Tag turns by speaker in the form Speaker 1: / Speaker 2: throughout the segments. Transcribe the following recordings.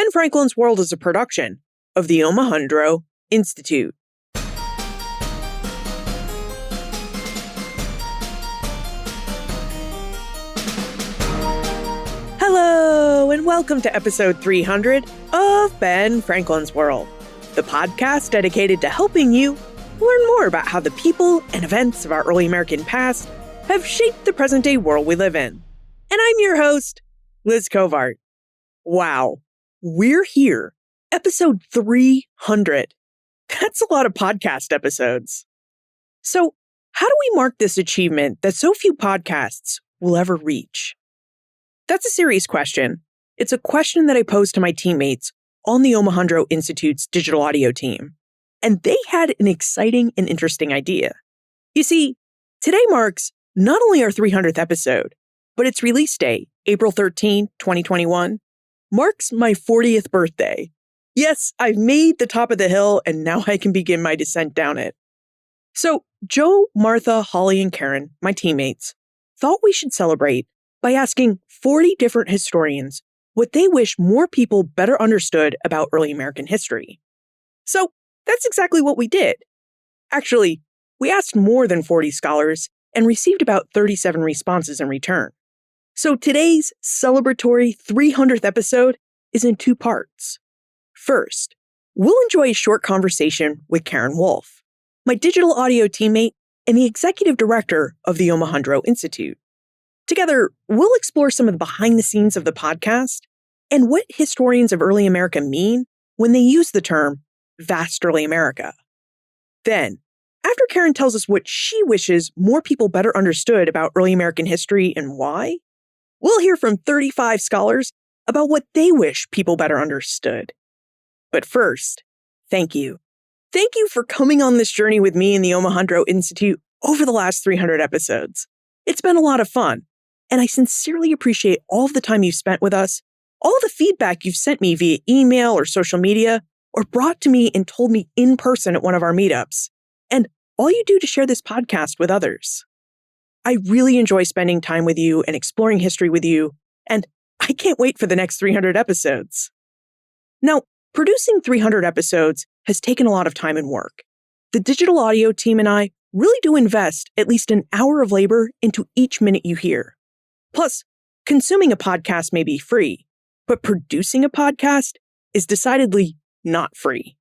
Speaker 1: Ben Franklin's World is a production of the Omohundro Institute. Hello, and welcome to episode 300 of Ben Franklin's World, the podcast dedicated to helping you learn more about how the people and events of our early American past have shaped the present-day world we live in. And I'm your host, Liz Covart. Wow, we're here, episode 300. That's a lot of podcast episodes. So, how do we mark this achievement that so few podcasts will ever reach? That's a serious question. It's a question that I posed to my teammates on the Omohundro Institute's digital audio team, and they had an exciting and interesting idea. You see, today marks not only our 300th episode, but its release day, April 13, 2021, marks my 40th birthday. Yes, I've made the top of the hill, and now I can begin my descent down it. So, Joe, Martha, Holly, and Karen, my teammates, thought we should celebrate by asking 40 different historians what they wish more people better understood about early American history. So that's exactly what we did. Actually, we asked more than 40 scholars and received about 37 responses in return. So today's celebratory 300th episode is in two parts. First, we'll enjoy a short conversation with Karen Wolf, my digital audio teammate and the executive director of the Omohundro Institute. Together, we'll explore some of the behind the scenes of the podcast and what historians of early America mean when they use the term vast early America. Then, after Karen tells us what she wishes more people better understood about early American history and why, we'll hear from 35 scholars about what they wish people better understood. But first, thank you. Thank you for coming on this journey with me and the Omohundro Institute over the last 300 episodes. It's been a lot of fun. And I sincerely appreciate all of the time you've spent with us, all the feedback you've sent me via email or social media, or brought to me and told me in person at one of our meetups, and all you do to share this podcast with others. I really enjoy spending time with you and exploring history with you, and I can't wait for the next 300 episodes. Now, producing 300 episodes has taken a lot of time and work. The digital audio team and I really do invest at least an hour of labor into each minute you hear. Plus, consuming a podcast may be free, but producing a podcast is decidedly not free.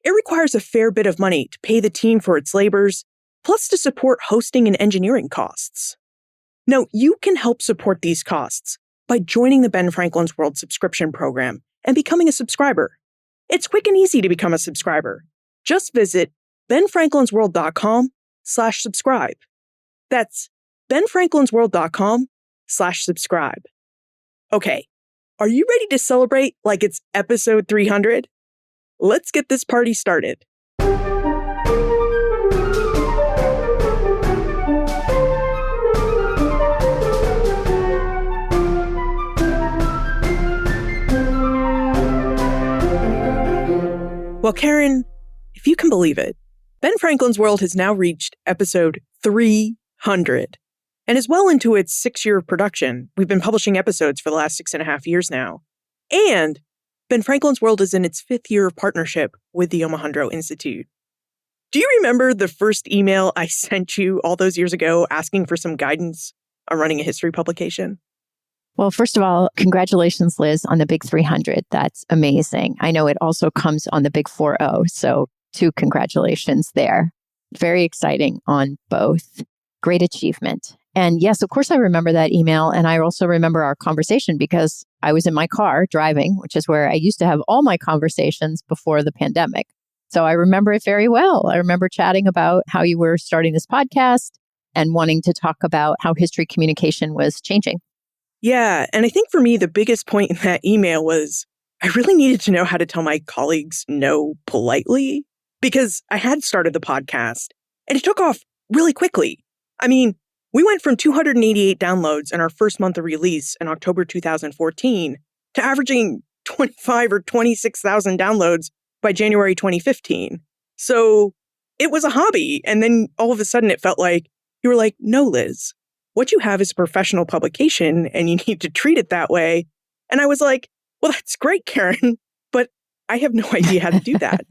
Speaker 1: It requires a fair bit of money to pay the team for its labors, plus to support hosting and engineering costs. Now, you can help support these costs by joining the Ben Franklin's World subscription program and becoming a subscriber. It's quick and easy to become a subscriber. Just visit benfranklinsworld.com/subscribe. That's benfranklinsworld.com/subscribe. Okay, are you ready to celebrate like it's episode 300? Let's get this party started. Well, Karen, if you can believe it, Ben Franklin's World has now reached episode 300. And is well into its 6-year production. We've been publishing episodes for the last 6.5 years now. And Ben Franklin's World is in its 5th year of partnership with the Omohundro Institute. Do you remember the first email I sent you all those years ago asking for some guidance on running a history publication?
Speaker 2: Well, first of all, congratulations, Liz, on the big 300. That's amazing. I know it also comes on the big 40, so 2 congratulations there. Very exciting on both. Great achievement. And yes, of course, I remember that email. And I also remember our conversation because I was in my car driving, which is where I used to have all my conversations before the pandemic. So I remember it very well. I remember chatting about how you were starting this podcast and wanting to talk about how history communication was changing.
Speaker 1: Yeah. And I think for me, the biggest point in that email was I really needed to know how to tell my colleagues no politely because I had started the podcast and it took off really quickly. I mean, we went from 288 downloads in our first month of release in October 2014 to averaging 25 or 26,000 downloads by January 2015. So it was a hobby. And then all of a sudden it felt like you were like, no, Liz, what you have is a professional publication and you need to treat it that way. And I was like, Well, that's great, Karen, but I have no idea how to do that.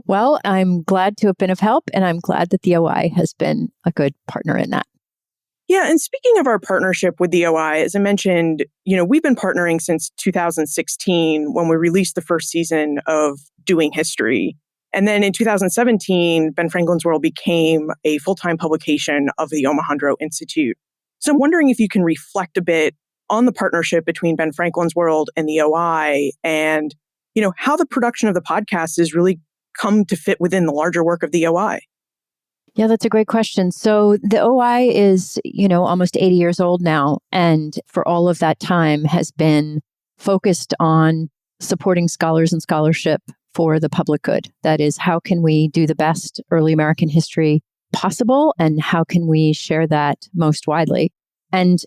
Speaker 2: Well, I'm glad to have been of help, and I'm glad that the OI has been a good partner in that.
Speaker 1: Yeah, and speaking of our partnership with the OI, as I mentioned, we've been partnering since 2016 when we released the first season of Doing History. And then in 2017, Ben Franklin's World became a full-time publication of the Omohundro Institute. So I'm wondering if you can reflect a bit on the partnership between Ben Franklin's World and the OI and, how the production of the podcast has really come to fit within the larger work of the OI.
Speaker 2: Yeah, that's a great question. So the OI is, almost 80 years old now, and for all of that time has been focused on supporting scholars and scholarship for the public good. That is, how can we do the best early American history possible, and how can we share that most widely? And,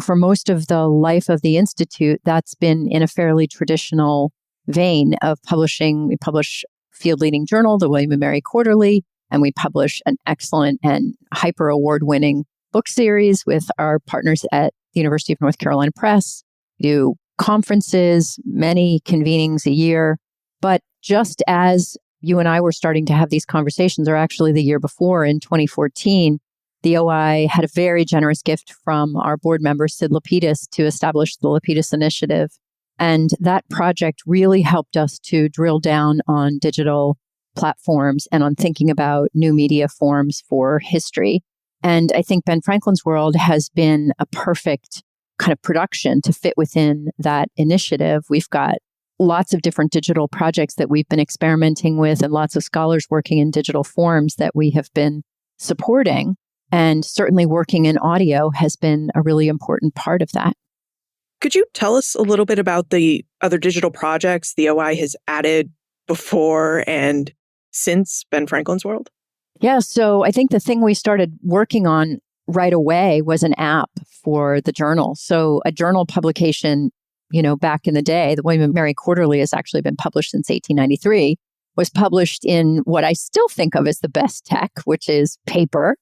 Speaker 2: for most of the life of the Institute, that's been in a fairly traditional vein of publishing. We publish field-leading journal, the William and Mary Quarterly, and we publish an excellent and hyper award-winning book series with our partners at the University of North Carolina Press. We do conferences, many convenings a year. But just as you and I were starting to have these conversations, or actually the year before in 2014, the OI had a very generous gift from our board member, Sid Lapidus, to establish the Lapidus Initiative. And that project really helped us to drill down on digital platforms and on thinking about new media forms for history. And I think Ben Franklin's World has been a perfect kind of production to fit within that initiative. We've got lots of different digital projects that we've been experimenting with and lots of scholars working in digital forms that we have been supporting. And certainly working in audio has been a really important part of that.
Speaker 1: Could you tell us a little bit about the other digital projects the OI has added before and since Ben Franklin's World?
Speaker 2: Yeah, so I think the thing we started working on right away was an app for the journal. So a journal publication, back in the day, the William and Mary Quarterly has actually been published since 1893, was published in what I still think of as the best tech, which is paper.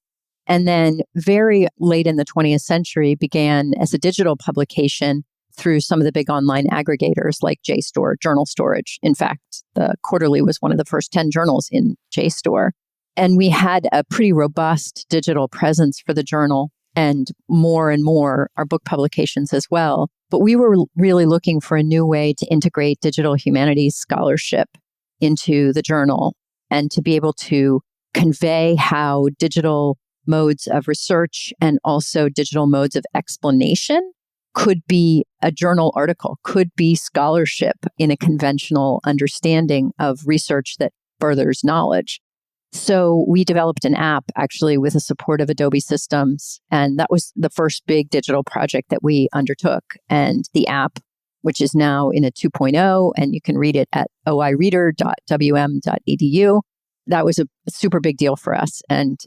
Speaker 2: And then very late in the 20th century began as a digital publication through some of the big online aggregators like JSTOR, journal storage. In fact, the Quarterly was one of the first 10 journals in JSTOR. And we had a pretty robust digital presence for the journal and more our book publications as well. But we were really looking for a new way to integrate digital humanities scholarship into the journal and to be able to convey how digital modes of research and also digital modes of explanation could be a journal article, could be scholarship in a conventional understanding of research that furthers knowledge. So we developed an app actually with the support of Adobe Systems. And that was the first big digital project that we undertook. And the app, which is now in a 2.0, and you can read it at oireader.wm.edu. That was a super big deal for us. And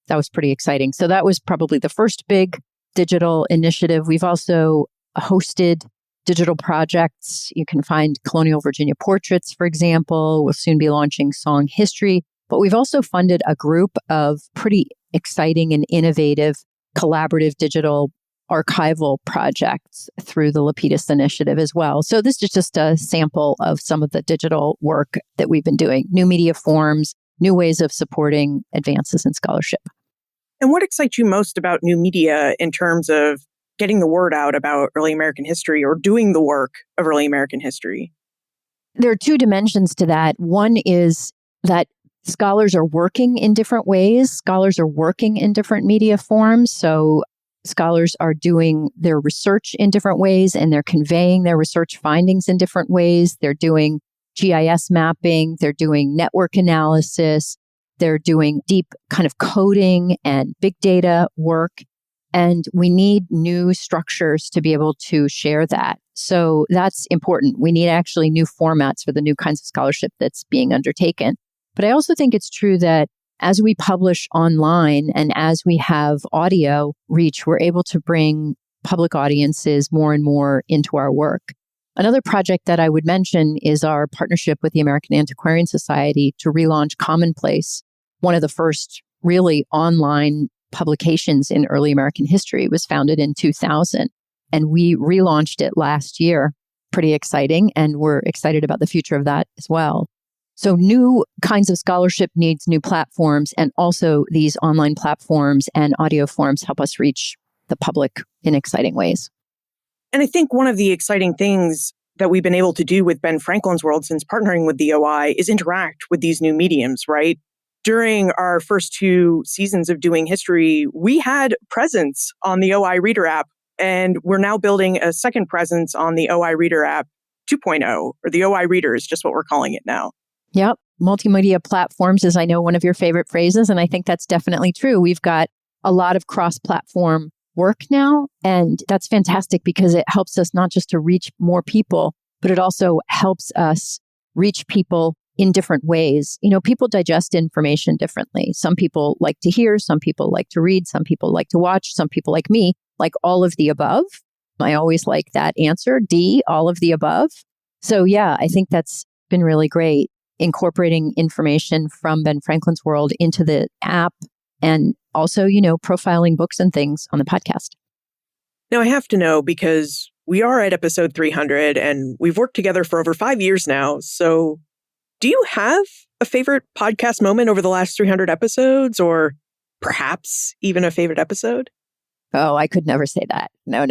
Speaker 2: that was pretty exciting. So that was probably the first big digital initiative. We've also hosted digital projects. You can find Colonial Virginia Portraits, for example. We'll soon be launching Song History. But we've also funded a group of pretty exciting and innovative collaborative digital archival projects through the Lapidus Initiative as well. So this is just a sample of some of the digital work that we've been doing. New media forms, new ways of supporting advances in scholarship.
Speaker 1: And what excites you most about new media in terms of getting the word out about early American history or doing the work of early American history?
Speaker 2: There are two dimensions to that. One is that scholars are working in different ways. Scholars are working in different media forms. So scholars are doing their research in different ways and they're conveying their research findings in different ways. They're doing GIS mapping. They're doing network analysis. They're doing deep kind of coding and big data work. And we need new structures to be able to share that. So that's important. We need actually new formats for the new kinds of scholarship that's being undertaken. But I also think it's true that as we publish online and as we have audio reach, we're able to bring public audiences more and more into our work. Another project that I would mention is our partnership with the American Antiquarian Society to relaunch Commonplace, one of the first really online publications in early American history. It was founded in 2000, and we relaunched it last year. pretty exciting. And we're excited about the future of that as well. So new kinds of scholarship needs new platforms, and also these online platforms and audio forms help us reach the public in exciting ways.
Speaker 1: And I think one of the exciting things that we've been able to do with Ben Franklin's World since partnering with the OI is interact with these new mediums, right? During our first 2 seasons of doing history, we had presence on the OI Reader app, and we're now building a second presence on the OI Reader app 2.0, or the OI Reader is just what we're calling it now.
Speaker 2: Yep. Multimedia platforms is, I know, one of your favorite phrases, and I think that's definitely true. We've got a lot of cross-platform work now, and that's fantastic because it helps us not just to reach more people, but it also helps us reach people in different ways. You know, people digest information differently. Some people like to hear, some people like to read, some people like to watch, some people like me, like all of the above. I always like that answer, D, all of the above. So yeah, I think that's been really great, incorporating information from Ben Franklin's World into the app, and also, you know, profiling books and things on the podcast.
Speaker 1: Now, I have to know, because we are at episode 300 and we've worked together for over 5 years now. So do you have a favorite podcast moment over the last 300 episodes, or perhaps even a favorite episode?
Speaker 2: Oh, I could never say that. No.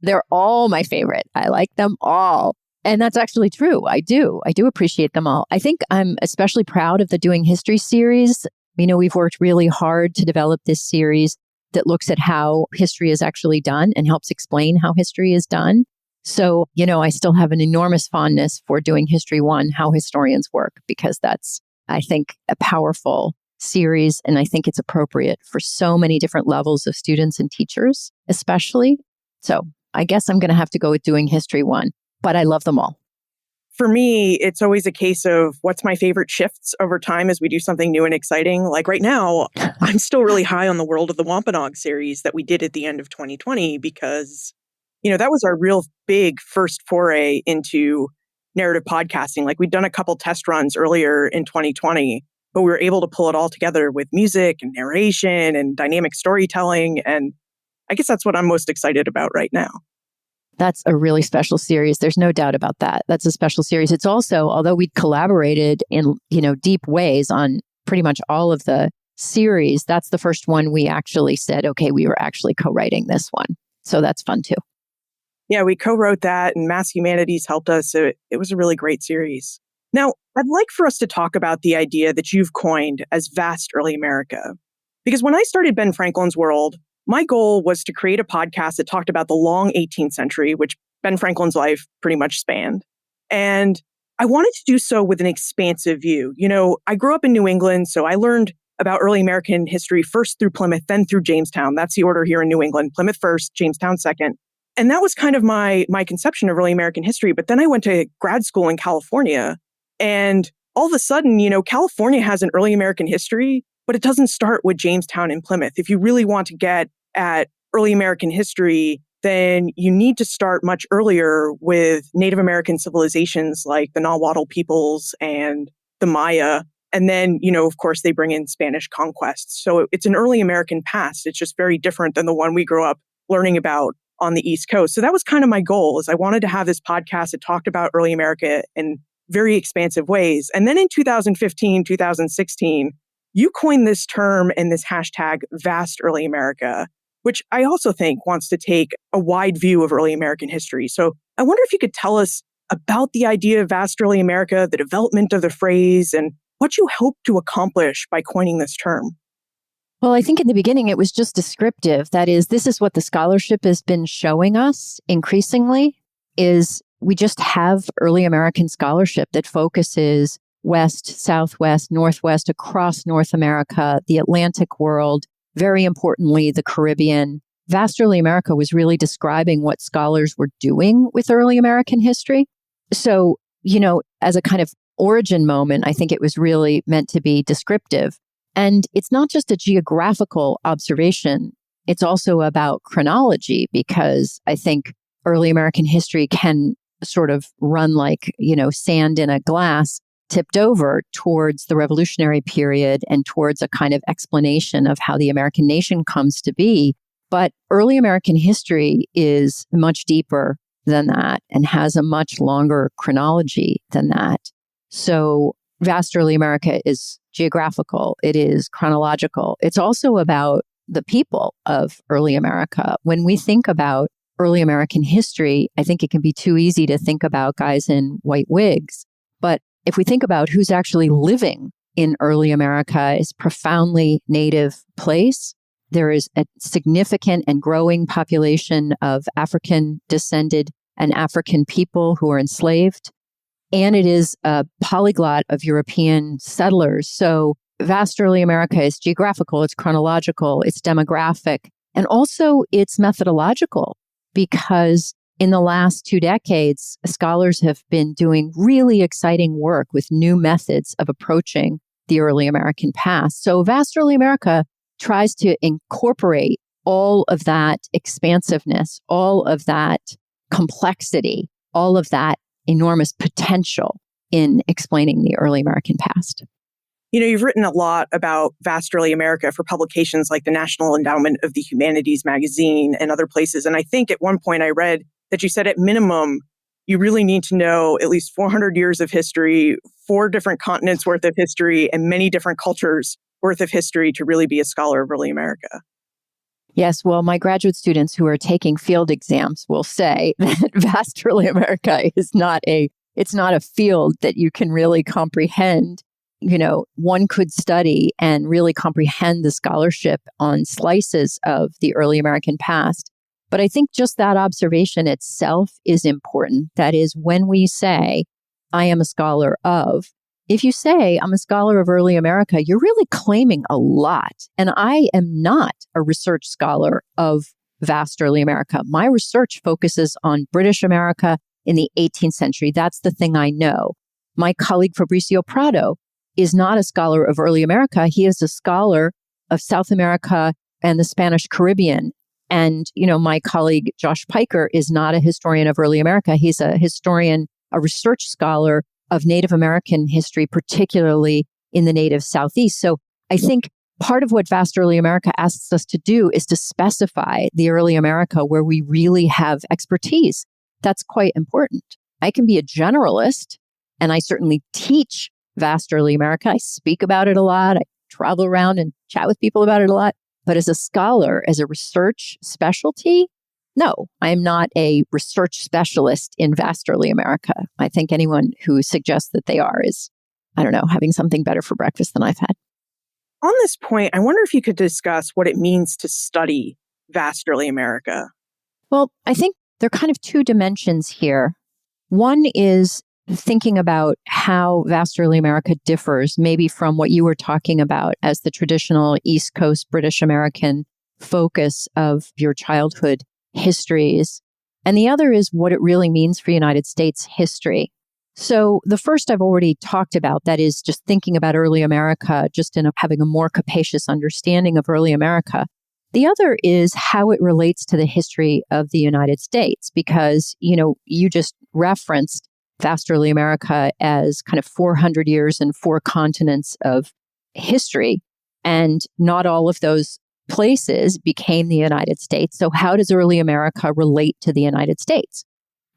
Speaker 2: They're all my favorite. I like them all. And that's actually true. I do appreciate them all. I think I'm especially proud of the Doing History series. You know, we've worked really hard to develop this series that looks at how history is actually done and helps explain how history is done. So, you know, I still have an enormous fondness for Doing History 1, How Historians Work, because that's, I think, a powerful series. And I think it's appropriate for so many different levels of students and teachers, especially. So I guess I'm going to have to go with Doing History 1, but I love them all.
Speaker 1: For me, it's always a case of what's my favorite shifts over time as we do something new and exciting. Like right now, I'm still really high on the World of the Wampanoag series that we did at the end of 2020, because, you know, that was our real big first foray into narrative podcasting. Like we'd done a couple test runs earlier in 2020, but we were able to pull it all together with music and narration and dynamic storytelling. And I guess that's what I'm most excited about right now.
Speaker 2: That's a really special series. There's no doubt about that. That's a special series. It's also, although we'd collaborated in, you know, deep ways on pretty much all of the series, that's the first one we actually said, okay, we were actually co-writing this one. So that's fun too.
Speaker 1: Yeah, we co-wrote that, and Mass Humanities helped us. So it was a really great series. Now, I'd like for us to talk about the idea that you've coined as Vast Early America. Because when I started Ben Franklin's World, my goal was to create a podcast that talked about the long 18th century, which Ben Franklin's life pretty much spanned. And I wanted to do so with an expansive view. You know, I grew up in New England, so I learned about early American history first through Plymouth, then through Jamestown. That's the order here in New England. Plymouth first, Jamestown second. And that was kind of my conception of early American history. But then I went to grad school in California, and all of a sudden, you know, California has an early American history, but it doesn't start with Jamestown and Plymouth. If you really want to get at early American history, then you need to start much earlier with Native American civilizations like the Nahuatl peoples and the Maya. And then, you know, of course, they bring in Spanish conquest. So it's an early American past. It's just very different than the one we grew up learning about on the East Coast. So that was kind of my goal, is I wanted to have this podcast that talked about early America in very expansive ways. And then in 2015, 2016, you coined this term and this hashtag Vast Early America, which I also think wants to take a wide view of early American history. So I wonder if you could tell us about the idea of Vast Early America, the development of the phrase, and what you hope to accomplish by coining this term.
Speaker 2: Well, I think in the beginning it was just descriptive. That is, this is what the scholarship has been showing us increasingly, is we just have early American scholarship that focuses West, Southwest, Northwest, across North America, the Atlantic world, very importantly, the Caribbean. Vast Early America was really describing what scholars were doing with early American history. So, you know, as a kind of origin moment, I think it was really meant to be descriptive. And it's not just a geographical observation. It's also about chronology, because I think early American history can sort of run like, you know, sand in a glass, tipped over towards the Revolutionary period and towards a kind of explanation of how the American nation comes to be. But early American history is much deeper than that and has a much longer chronology than that. So vast early America is geographical. It is chronological. It's also about the people of early America. When we think about early American history, I think it can be too easy to think about guys in white wigs. But if we think about who's actually living in early America, it's a profoundly native place. There is a significant and growing population of African descended and African people who are enslaved. And it is a polyglot of European settlers. So vast early America is geographical, it's chronological, it's demographic, and also it's methodological, because in the last 2 decades, scholars have been doing really exciting work with new methods of approaching the early American past. So vast early America tries to incorporate all of that expansiveness, all of that complexity, all of that enormous potential in explaining the early American past.
Speaker 1: You know, you've written a lot about vast early America for publications like the National Endowment of the Humanities magazine and other places. And I think at one point I read that you said at minimum, you really need to know at least 400 years of history, 4 different continents worth of history, and many different cultures worth of history to really be a scholar of early America.
Speaker 2: Yes, well, my graduate students who are taking field exams will say that vast early America is it's not a field that you can really comprehend. You know, one could study and really comprehend the scholarship on slices of the early American past. But I think just that observation itself is important. That is, when we say, I am a scholar of, if you say, I'm a scholar of early America, you're really claiming a lot. And I am not a research scholar of vast early America. My research focuses on British America in the 18th century. That's the thing I know. My colleague Fabricio Prado is not a scholar of early America. He is a scholar of South America and the Spanish Caribbean. And, you know, my colleague Josh Piker is not a historian of early America. He's a historian, a research scholar of Native American history, particularly in the native Southeast. So I think part of what vast early America asks us to do is to specify the early America where we really have expertise. That's quite important. I can be a generalist, and I certainly teach vast early America. I speak about it a lot. I travel around and chat with people about it a lot. But as a scholar, as a research specialty, no, I'm not a research specialist in vast early America. I think anyone who suggests that they are is, I don't know, having something better for breakfast than I've had.
Speaker 1: On this point, I wonder if you could discuss what it means to study vast early America.
Speaker 2: Well, I think there are kind of 2 dimensions here. One is thinking about how vast early America differs maybe from what you were talking about as the traditional East Coast British American focus of your childhood histories. And the other is what it really means for United States history. So the first I've already talked about, that is just thinking about early America, just in having a more capacious understanding of early America. The other is how it relates to the history of the United States, because, you know, you just referenced vast early America as kind of 400 years and 4 continents of history. And not all of those places became the United States. So how does early America relate to the United States?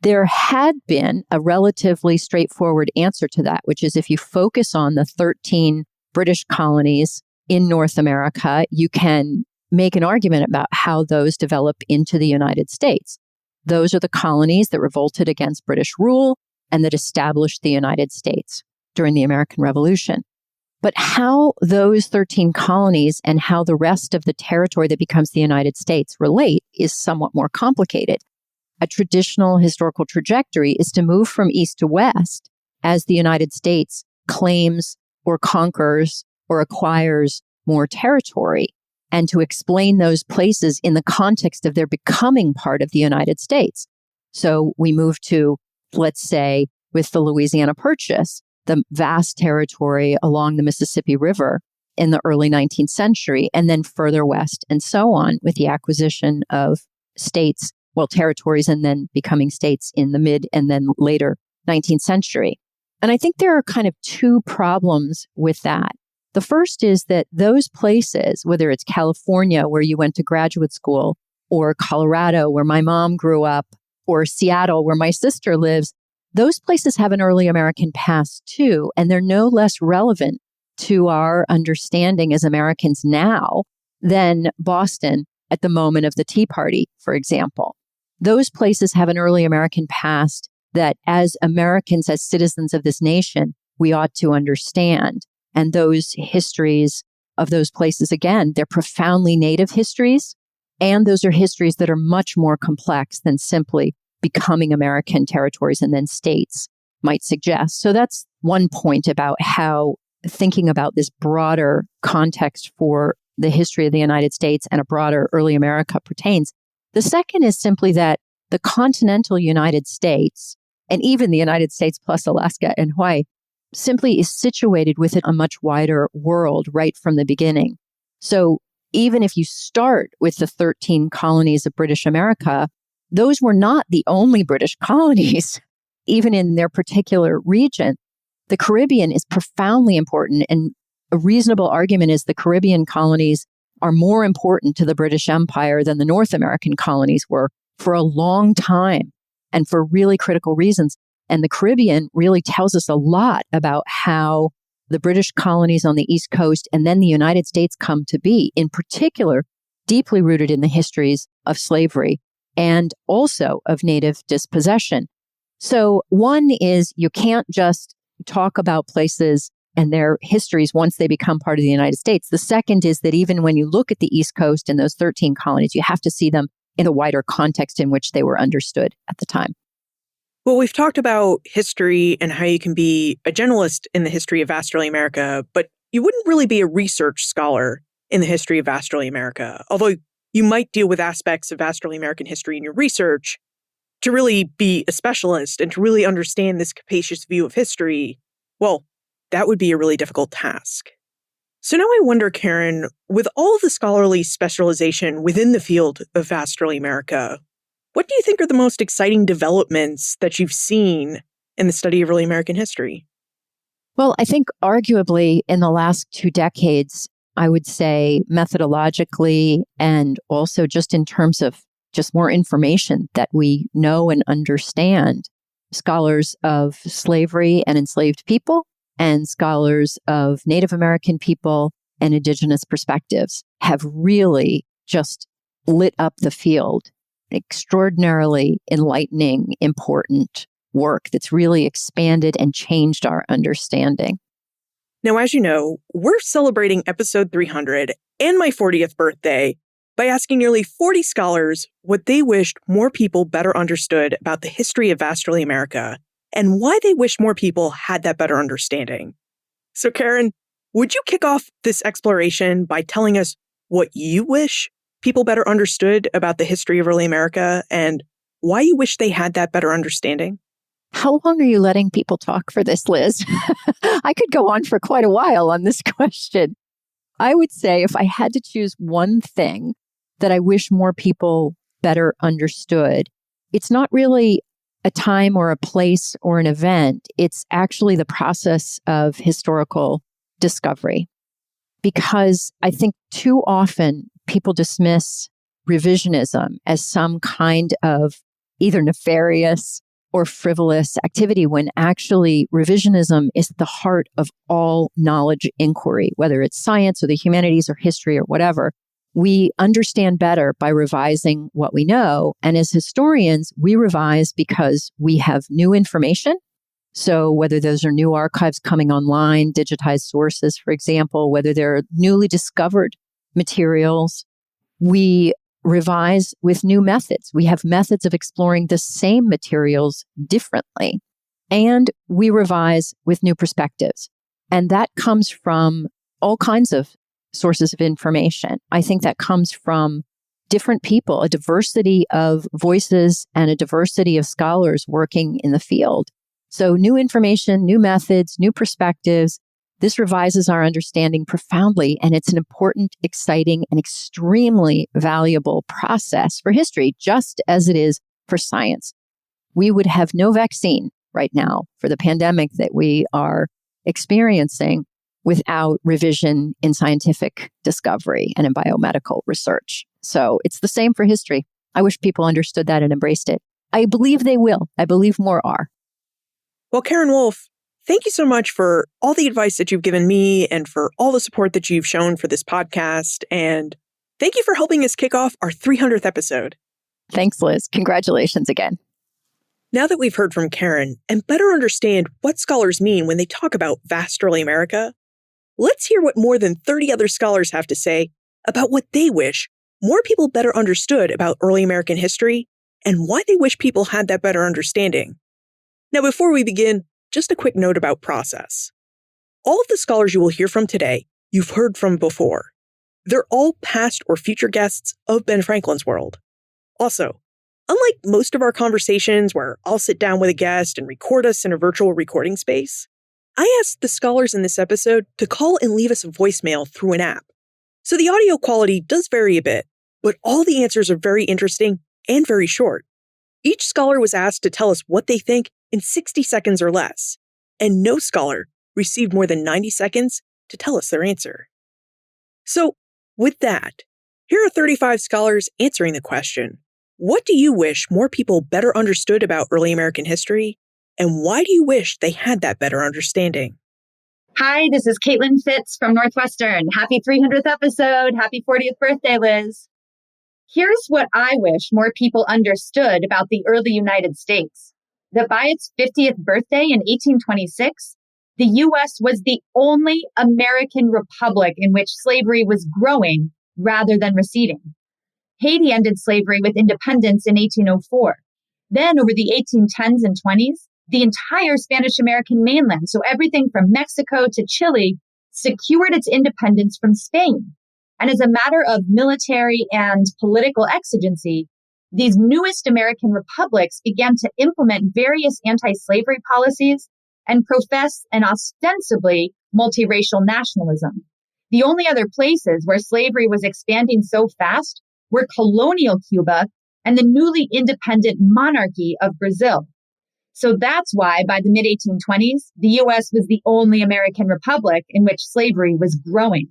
Speaker 2: There had been a relatively straightforward answer to that, which is if you focus on the 13 British colonies in North America, you can make an argument about how those develop into the United States. Those are the colonies that revolted against British rule and that established the United States during the American Revolution. But how those 13 colonies and how the rest of the territory that becomes the United States relate is somewhat more complicated. A traditional historical trajectory is to move from east to west as the United States claims or conquers or acquires more territory, and to explain those places in the context of their becoming part of the United States. So we move to, let's say, with the Louisiana Purchase, the vast territory along the Mississippi River in the early 19th century, and then further west and so on with the acquisition of states, well, territories, and then becoming states in the mid and then later 19th century. And I think there are kind of 2 problems with that. The first is that those places, whether it's California, where you went to graduate school, or Colorado, where my mom grew up, or Seattle, where my sister lives, those places have an early American past too, and they're no less relevant to our understanding as Americans now than Boston at the moment of the Tea Party, for example. Those places have an early American past that as Americans, as citizens of this nation, we ought to understand. And those histories of those places, again, they're profoundly Native histories. And those are histories that are much more complex than simply becoming American territories and then states might suggest. So that's one point about how thinking about this broader context for the history of the United States and a broader early America pertains. The second is simply that the continental United States, and even the United States plus Alaska and Hawaii, simply is situated within a much wider world right from the beginning. So even if you start with the 13 colonies of British America, those were not the only British colonies, even in their particular region. The Caribbean is profoundly important, and a reasonable argument is the Caribbean colonies are more important to the British Empire than the North American colonies were for a long time and for really critical reasons. And the Caribbean really tells us a lot about how the British colonies on the East Coast and then the United States come to be, in particular, deeply rooted in the histories of slavery and also of native dispossession. So one is you can't just talk about places and their histories once they become part of the United States. The second is that even when you look at the East Coast and those 13 colonies, you have to see them in a wider context in which they were understood at the time.
Speaker 1: Well, we've talked about history and how you can be a generalist in the history of vast early America, but you wouldn't really be a research scholar in the history of vast early America, although you might deal with aspects of vast early American history in your research. To really be a specialist and to really understand this capacious view of history, well, that would be a really difficult task. So now I wonder, Karen, with all of the scholarly specialization within the field of vast early America, what do you think are the most exciting developments that you've seen in the study of early American history?
Speaker 2: Well, I think arguably in the last 2 decades, I would say methodologically and also just in terms of just more information that we know and understand, scholars of slavery and enslaved people and scholars of Native American people and indigenous perspectives have really just lit up the field. Extraordinarily enlightening, important work that's really expanded and changed our understanding.
Speaker 1: Now, as you know, we're celebrating episode 300 and my 40th birthday by asking nearly 40 scholars what they wished more people better understood about the history of vast early America and why they wish more people had that better understanding. So, Karen, would you kick off this exploration by telling us what you wish people better understood about the history of early America and why you wish they had that better understanding?
Speaker 2: How long are you letting people talk for this, Liz? I could go on for quite a while on this question. I would say if I had to choose one thing that I wish more people better understood, it's not really a time or a place or an event. It's actually the process of historical discovery. Because I think too often people dismiss revisionism as some kind of either nefarious or frivolous activity when actually revisionism is at the heart of all knowledge inquiry, whether it's science or the humanities or history or whatever. We understand better by revising what we know. And as historians, we revise because we have new information. So whether those are new archives coming online, digitized sources, for example, whether they're newly discovered materials, we revise with new methods. We have methods of exploring the same materials differently. And we revise with new perspectives. And that comes from all kinds of sources of information. I think that comes from different people, a diversity of voices and a diversity of scholars working in the field. So new information, new methods, new perspectives. This revises our understanding profoundly, and it's an important, exciting, and extremely valuable process for history, just as it is for science. We would have no vaccine right now for the pandemic that we are experiencing without revision in scientific discovery and in biomedical research. So it's the same for history. I wish people understood that and embraced it. I believe they will. I believe more are.
Speaker 1: Well, Karen Wolf, thank you so much for all the advice that you've given me and for all the support that you've shown for this podcast. And thank you for helping us kick off our 300th episode.
Speaker 2: Thanks, Liz. Congratulations again.
Speaker 1: Now that we've heard from Karen and better understand what scholars mean when they talk about vast early America, let's hear what more than 30 other scholars have to say about what they wish more people better understood about early American history and why they wish people had that better understanding. Now, before we begin, just a quick note about process. All of the scholars you will hear from today, you've heard from before. They're all past or future guests of Ben Franklin's World. Also, unlike most of our conversations where I'll sit down with a guest and record us in a virtual recording space, I asked the scholars in this episode to call and leave us a voicemail through an app. So the audio quality does vary a bit, but all the answers are very interesting and very short. Each scholar was asked to tell us what they think in 60 seconds or less, and no scholar received more than 90 seconds to tell us their answer. So, with that, here are 35 scholars answering the question, what do you wish more people better understood about early American history, and why do you wish they had that better understanding?
Speaker 3: Hi, this is Caitlin Fitz from Northwestern. Happy 300th episode. Happy 40th birthday, Liz. Here's what I wish more people understood about the early United States. That by its 50th birthday in 1826, the U.S. was the only American republic in which slavery was growing rather than receding. Haiti ended slavery with independence in 1804. Then over the 1810s and 20s, the entire Spanish-American mainland, so everything from Mexico to Chile, secured its independence from Spain. And as a matter of military and political exigency, these newest American republics began to implement various anti-slavery policies and profess an ostensibly multiracial nationalism. The only other places where slavery was expanding so fast were colonial Cuba and the newly independent monarchy of Brazil. So that's why by the mid-1820s, the U.S. was the only American republic in which slavery was growing.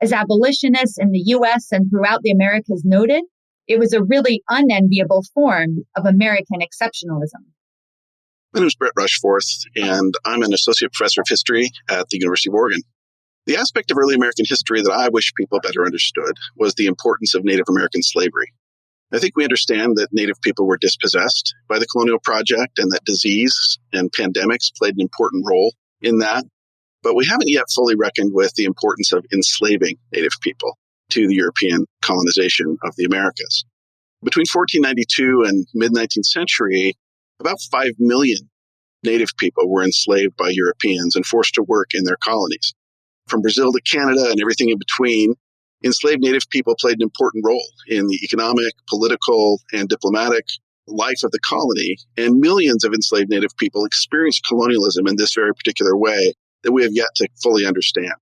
Speaker 3: As abolitionists in the U.S. and throughout the Americas noted, it was a really unenviable form of American exceptionalism.
Speaker 4: My name is Brett Rushforth, and I'm an associate professor of history at the University of Oregon. The aspect of early American history that I wish people better understood was the importance of Native American slavery. I think we understand that Native people were dispossessed by the colonial project and that disease and pandemics played an important role in that. But we haven't yet fully reckoned with the importance of enslaving Native people to the European colonization of the Americas. Between 1492 and mid-19th century, about 5 million Native people were enslaved by Europeans and forced to work in their colonies. From Brazil to Canada and everything in between, enslaved Native people played an important role in the economic, political, and diplomatic life of the colony, and millions of enslaved Native people experienced colonialism in this very particular way that we have yet to fully understand.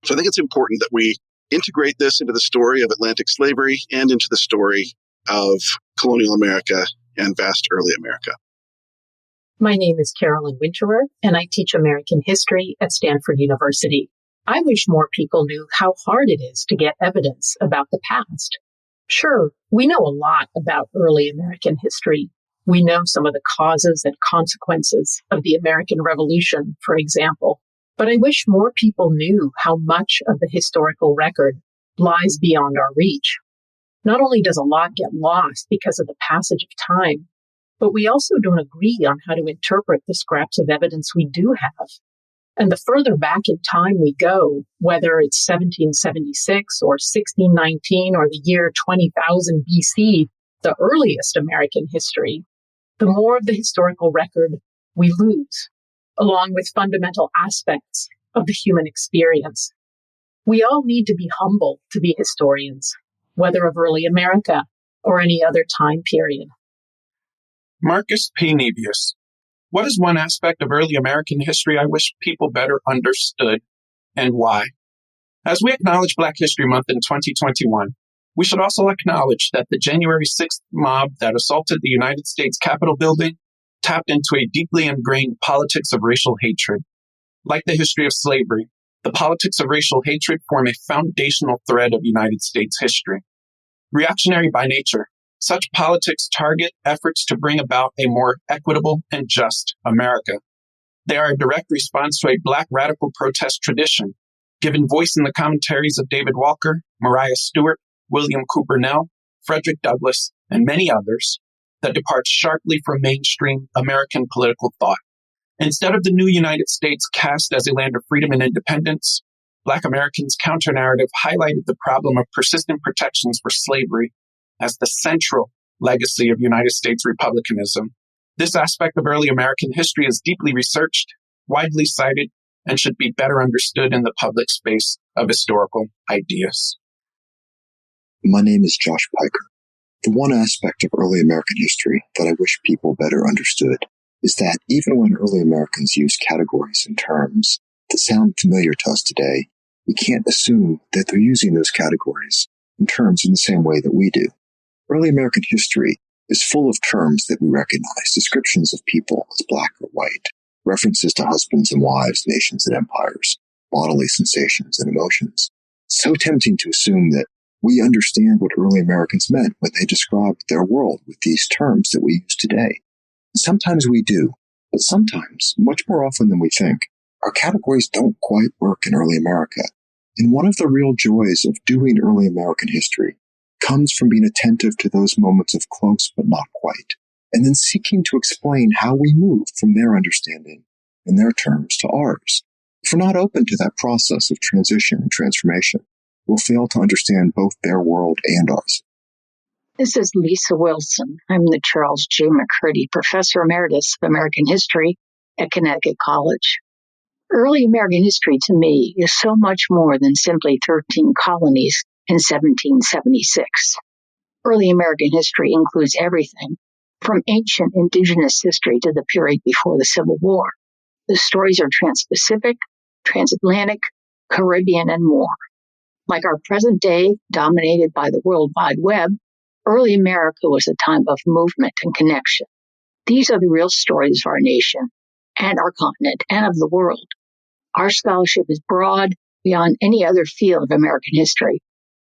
Speaker 4: So I think it's important that we integrate this into the story of Atlantic slavery and into the story of colonial America and vast early America.
Speaker 5: My name is Carolyn Winterer, and I teach American history at Stanford University. I wish more people knew how hard it is to get evidence about the past. Sure, we know a lot about early American history. We know some of the causes and consequences of the American Revolution, for example. But I wish more people knew how much of the historical record lies beyond our reach. Not only does a lot get lost because of the passage of time, but we also don't agree on how to interpret the scraps of evidence we do have. And the further back in time we go, whether it's 1776 or 1619 or the year 20,000 BC, the earliest American history, the more of the historical record we lose, along with fundamental aspects of the human experience. We all need to be humble to be historians, whether of early America or any other time period.
Speaker 6: Marcus P. Nebius. What is one aspect of early American history I wish people better understood, and why? As we acknowledge Black History Month in 2021, we should also acknowledge that the January 6th mob that assaulted the United States Capitol building tapped into a deeply ingrained politics of racial hatred. Like the history of slavery, the politics of racial hatred form a foundational thread of United States history. Reactionary by nature, Such politics target efforts to bring about a more equitable and just America. They are a direct response to a Black radical protest tradition, given voice in the commentaries of David Walker, Mariah Stewart, William Cooper Nell, Frederick Douglass, and many others, that departs sharply from mainstream American political thought. Instead of the new United States cast as a land of freedom and independence, Black Americans' counter-narrative highlighted the problem of persistent protections for slavery as the central legacy of United States republicanism. This aspect of early American history is deeply researched, widely cited, and should be better understood in the public space of historical ideas.
Speaker 7: My name is Josh Piker. The one aspect of early American history that I wish people better understood is that even when early Americans used categories and terms that sound familiar to us today, we can't assume that they're using those categories and terms in the same way that we do. Early American history is full of terms that we recognize, descriptions of people as black or white, references to husbands and wives, nations and empires, bodily sensations and emotions. It's so tempting to assume that we understand what early Americans meant when they described their world with these terms that we use today. Sometimes we do, but sometimes, much more often than we think, our categories don't quite work in early America. And one of the real joys of doing early American history comes from being attentive to those moments of close but not quite, and then seeking to explain how we move from their understanding and their terms to ours. If we're not open to that process of transition and transformation, we'll fail to understand both their world and ours.
Speaker 8: This is Lisa Wilson. I'm the Charles J. McCurdy Professor Emeritus of American History at Connecticut College. Early American history to me is so much more than simply 13 colonies in 1776. Early American history includes everything from ancient indigenous history to the period before the Civil War. The stories are trans-Pacific, transatlantic, Caribbean, and more. Like our present day, dominated by the World Wide Web, early America was a time of movement and connection. These are the real stories of our nation and our continent and of the world. Our scholarship is broad beyond any other field of American history.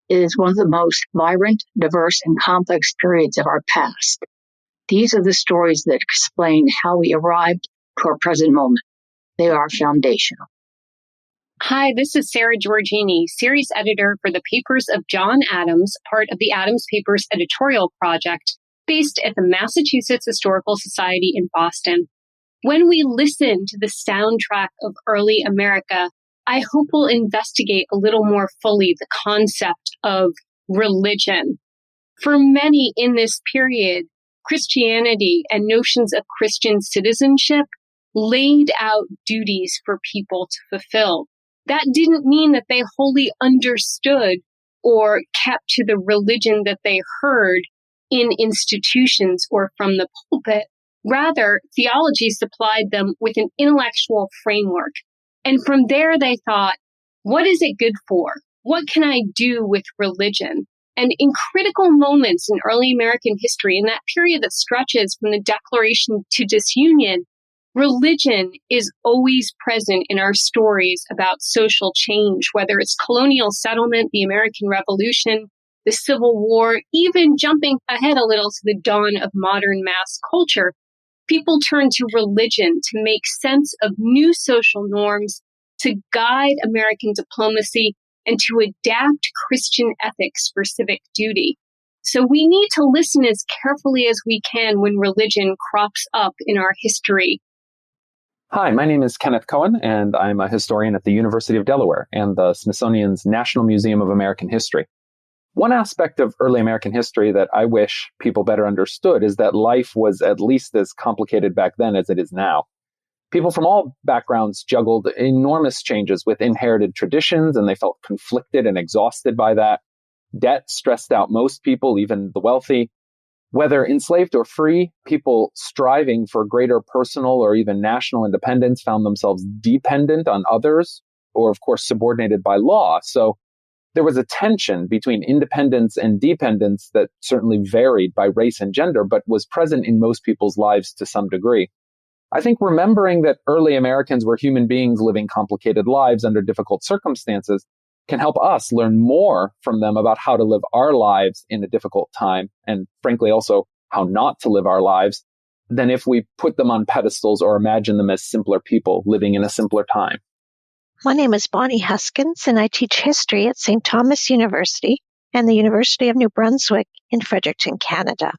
Speaker 8: It is one of the most vibrant, diverse, and complex periods of our past. These are the stories that explain how we arrived to our present moment. They are foundational.
Speaker 9: Hi, this is Sarah Giorgini, series editor for the Papers of John Adams, part of the Adams Papers editorial project, based at the Massachusetts Historical Society in Boston. When we listen to the soundtrack of early America, I hope we'll investigate a little more fully the concept of religion. For many in this period, Christianity and notions of Christian citizenship laid out duties for people to fulfill. That didn't mean that they wholly understood or kept to the religion that they heard in institutions or from the pulpit. Rather, theology supplied them with an intellectual framework. And from there, they thought, what is it good for? What can I do with religion? And in critical moments in early American history, in that period that stretches from the Declaration to disunion, religion is always present in our stories about social change, whether it's colonial settlement, the American Revolution, the Civil War, even jumping ahead a little to the dawn of modern mass culture. People turn to religion to make sense of new social norms, to guide American diplomacy, and to adapt Christian ethics for civic duty. So we need to listen as carefully as we can when religion crops up in our history.
Speaker 10: Hi, my name is Kenneth Cohen, and I'm a historian at the University of Delaware and the Smithsonian's National Museum of American History. One aspect of early American history that I wish people better understood is that life was at least as complicated back then as it is now. People from all backgrounds juggled enormous changes with inherited traditions, and they felt conflicted and exhausted by that. Debt stressed out most people, even the wealthy. Whether enslaved or free, people striving for greater personal or even national independence found themselves dependent on others, or of course subordinated by law. So there was a tension between independence and dependence that certainly varied by race and gender, but was present in most people's lives to some degree. I think remembering that early Americans were human beings living complicated lives under difficult circumstances can help us learn more from them about how to live our lives in a difficult time, and frankly also how not to live our lives, than if we put them on pedestals or imagine them as simpler people living in a simpler time.
Speaker 11: My name is Bonnie Huskins, and I teach history at St. Thomas University and the University of New Brunswick in Fredericton, Canada.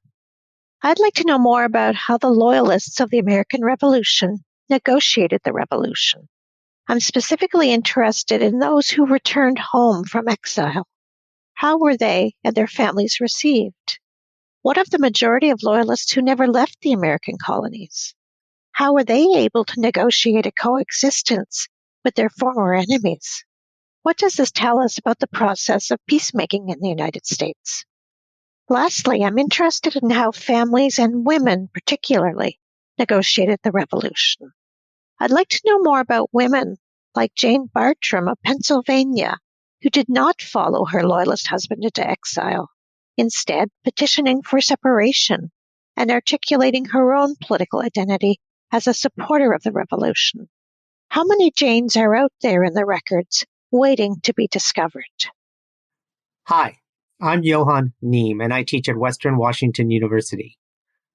Speaker 11: I'd like to know more about how the loyalists of the American Revolution negotiated the revolution. I'm specifically interested in those who returned home from exile. How were they and their families received? What of the majority of loyalists who never left the American colonies? How were they able to negotiate a coexistence with their former enemies? What does this tell us about the process of peacemaking in the United States? Lastly, I'm interested in how families and women particularly negotiated the revolution. I'd like to know more about women like Jane Bartram of Pennsylvania, who did not follow her loyalist husband into exile, instead petitioning for separation and articulating her own political identity as a supporter of the revolution. How many Janes are out there in the records waiting to be discovered?
Speaker 12: Hi, I'm Johann Neem, and I teach at Western Washington University.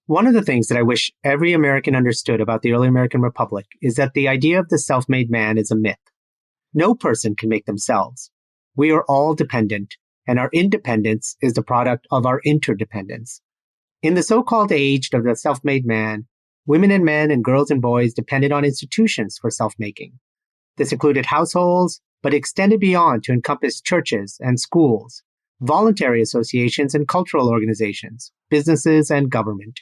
Speaker 12: One of the things that I wish every American understood about the early American Republic is that the idea of the self-made man is a myth. No person can make themselves. We are all dependent, and our independence is the product of our interdependence. In the so-called age of the self-made man, women and men and girls and boys depended on institutions for self-making. This included households, but extended beyond to encompass churches and schools, voluntary associations and cultural organizations, businesses and government.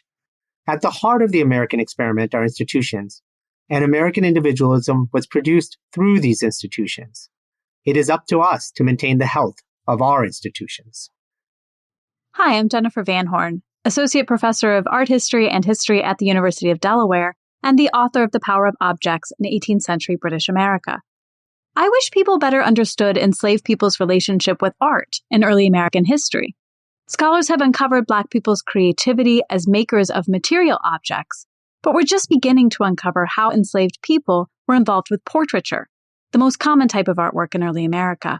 Speaker 12: At the heart of the American experiment are institutions, and American individualism was produced through these institutions. It is up to us to maintain the health of our institutions.
Speaker 13: Hi, I'm Jennifer Van Horn, Associate Professor of Art History and History at the University of Delaware, and the author of The Power of Objects in 18th Century British America. I wish people better understood enslaved people's relationship with art in early American history. Scholars have uncovered Black people's creativity as makers of material objects, but we're just beginning to uncover how enslaved people were involved with portraiture, the most common type of artwork in early America.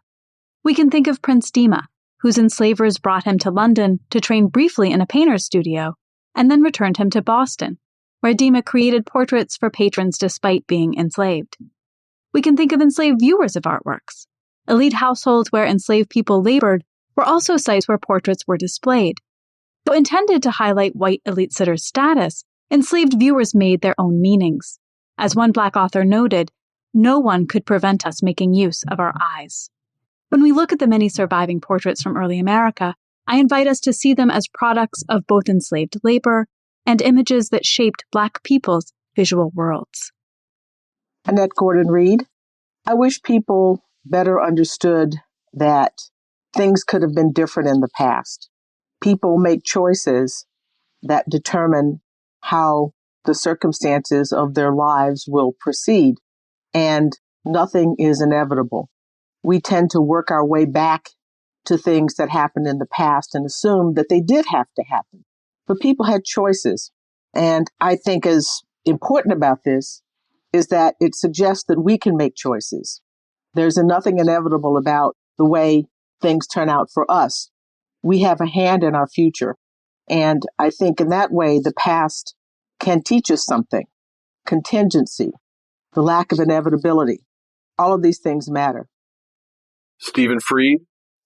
Speaker 13: We can think of Prince Dima, whose enslavers brought him to London to train briefly in a painter's studio, and then returned him to Boston, where Dima created portraits for patrons despite being enslaved. We can think of enslaved viewers of artworks. Elite households where enslaved people labored were also sites where portraits were displayed. Though intended to highlight white elite sitters' status, enslaved viewers made their own meanings. As one Black author noted, no one could prevent us making use of our eyes. When we look at the many surviving portraits from early America, I invite us to see them as products of both enslaved labor and images that shaped Black people's visual worlds.
Speaker 14: Annette Gordon-Reed. I wish people better understood that things could have been different in the past. People make choices that determine how the circumstances of their lives will proceed, and nothing is inevitable. We tend to work our way back to things that happened in the past and assume that they did have to happen. But people had choices. And I think as important about this is that it suggests that we can make choices. There's nothing inevitable about the way things turn out for us. We have a hand in our future. And I think in that way, the past can teach us something. Contingency, the lack of inevitability, all of these things matter.
Speaker 15: Stephen Freed.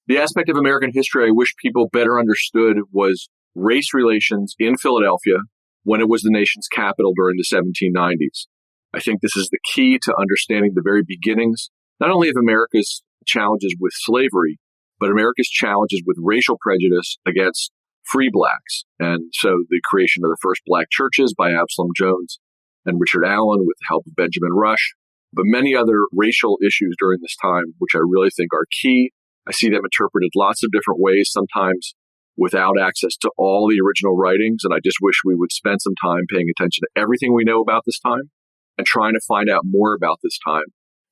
Speaker 15: The aspect of American history I wish people better understood was race relations in Philadelphia when it was the nation's capital during the 1790s. I think this is the key to understanding the very beginnings, not only of America's challenges with slavery, but America's challenges with racial prejudice against free Blacks. And so the creation of the first Black churches by Absalom Jones and Richard Allen with the help of Benjamin Rush, but many other racial issues during this time, which I really think are key. I see them interpreted lots of different ways, sometimes without access to all the original writings. And I just wish we would spend some time paying attention to everything we know about this time and trying to find out more about this time,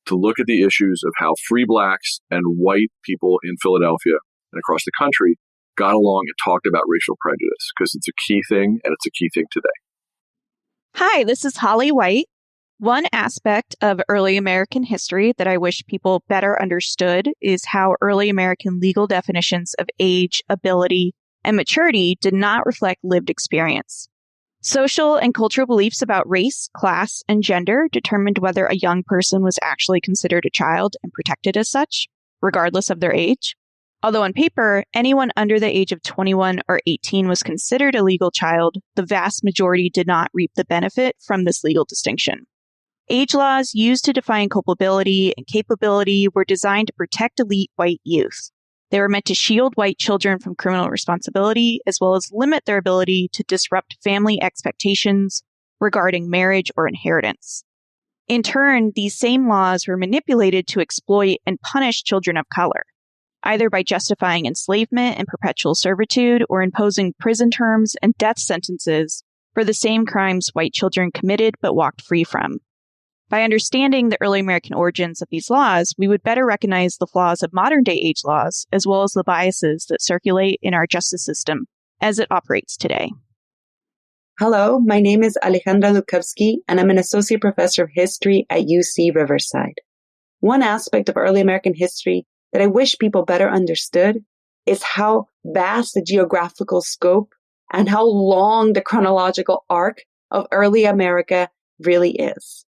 Speaker 15: to look at the issues of how free Blacks and white people in Philadelphia and across the country got along and talked about racial prejudice, because it's a key thing, and it's a key thing today.
Speaker 16: Hi, this is Holly White. One aspect of early American history that I wish people better understood is how early American legal definitions of age, ability, and maturity did not reflect lived experience. Social and cultural beliefs about race, class, and gender determined whether a young person was actually considered a child and protected as such, regardless of their age. Although on paper, anyone under the age of 21 or 18 was considered a legal child, the vast majority did not reap the benefit from this legal distinction. Age laws used to define culpability and capability were designed to protect elite white youth. They were meant to shield white children from criminal responsibility, as well as limit their ability to disrupt family expectations regarding marriage or inheritance. In turn, these same laws were manipulated to exploit and punish children of color, either by justifying enslavement and perpetual servitude or imposing prison terms and death sentences for the same crimes white children committed but walked free from. By understanding the early American origins of these laws, we would better recognize the flaws of modern-day age laws, as well as the biases that circulate in our justice system as it operates today.
Speaker 17: Hello, my name is Alejandra Lukowski, and I'm an associate professor of history at UC Riverside. One aspect of early American history that I wish people better understood is how vast the geographical scope and how long the chronological arc of early America really is.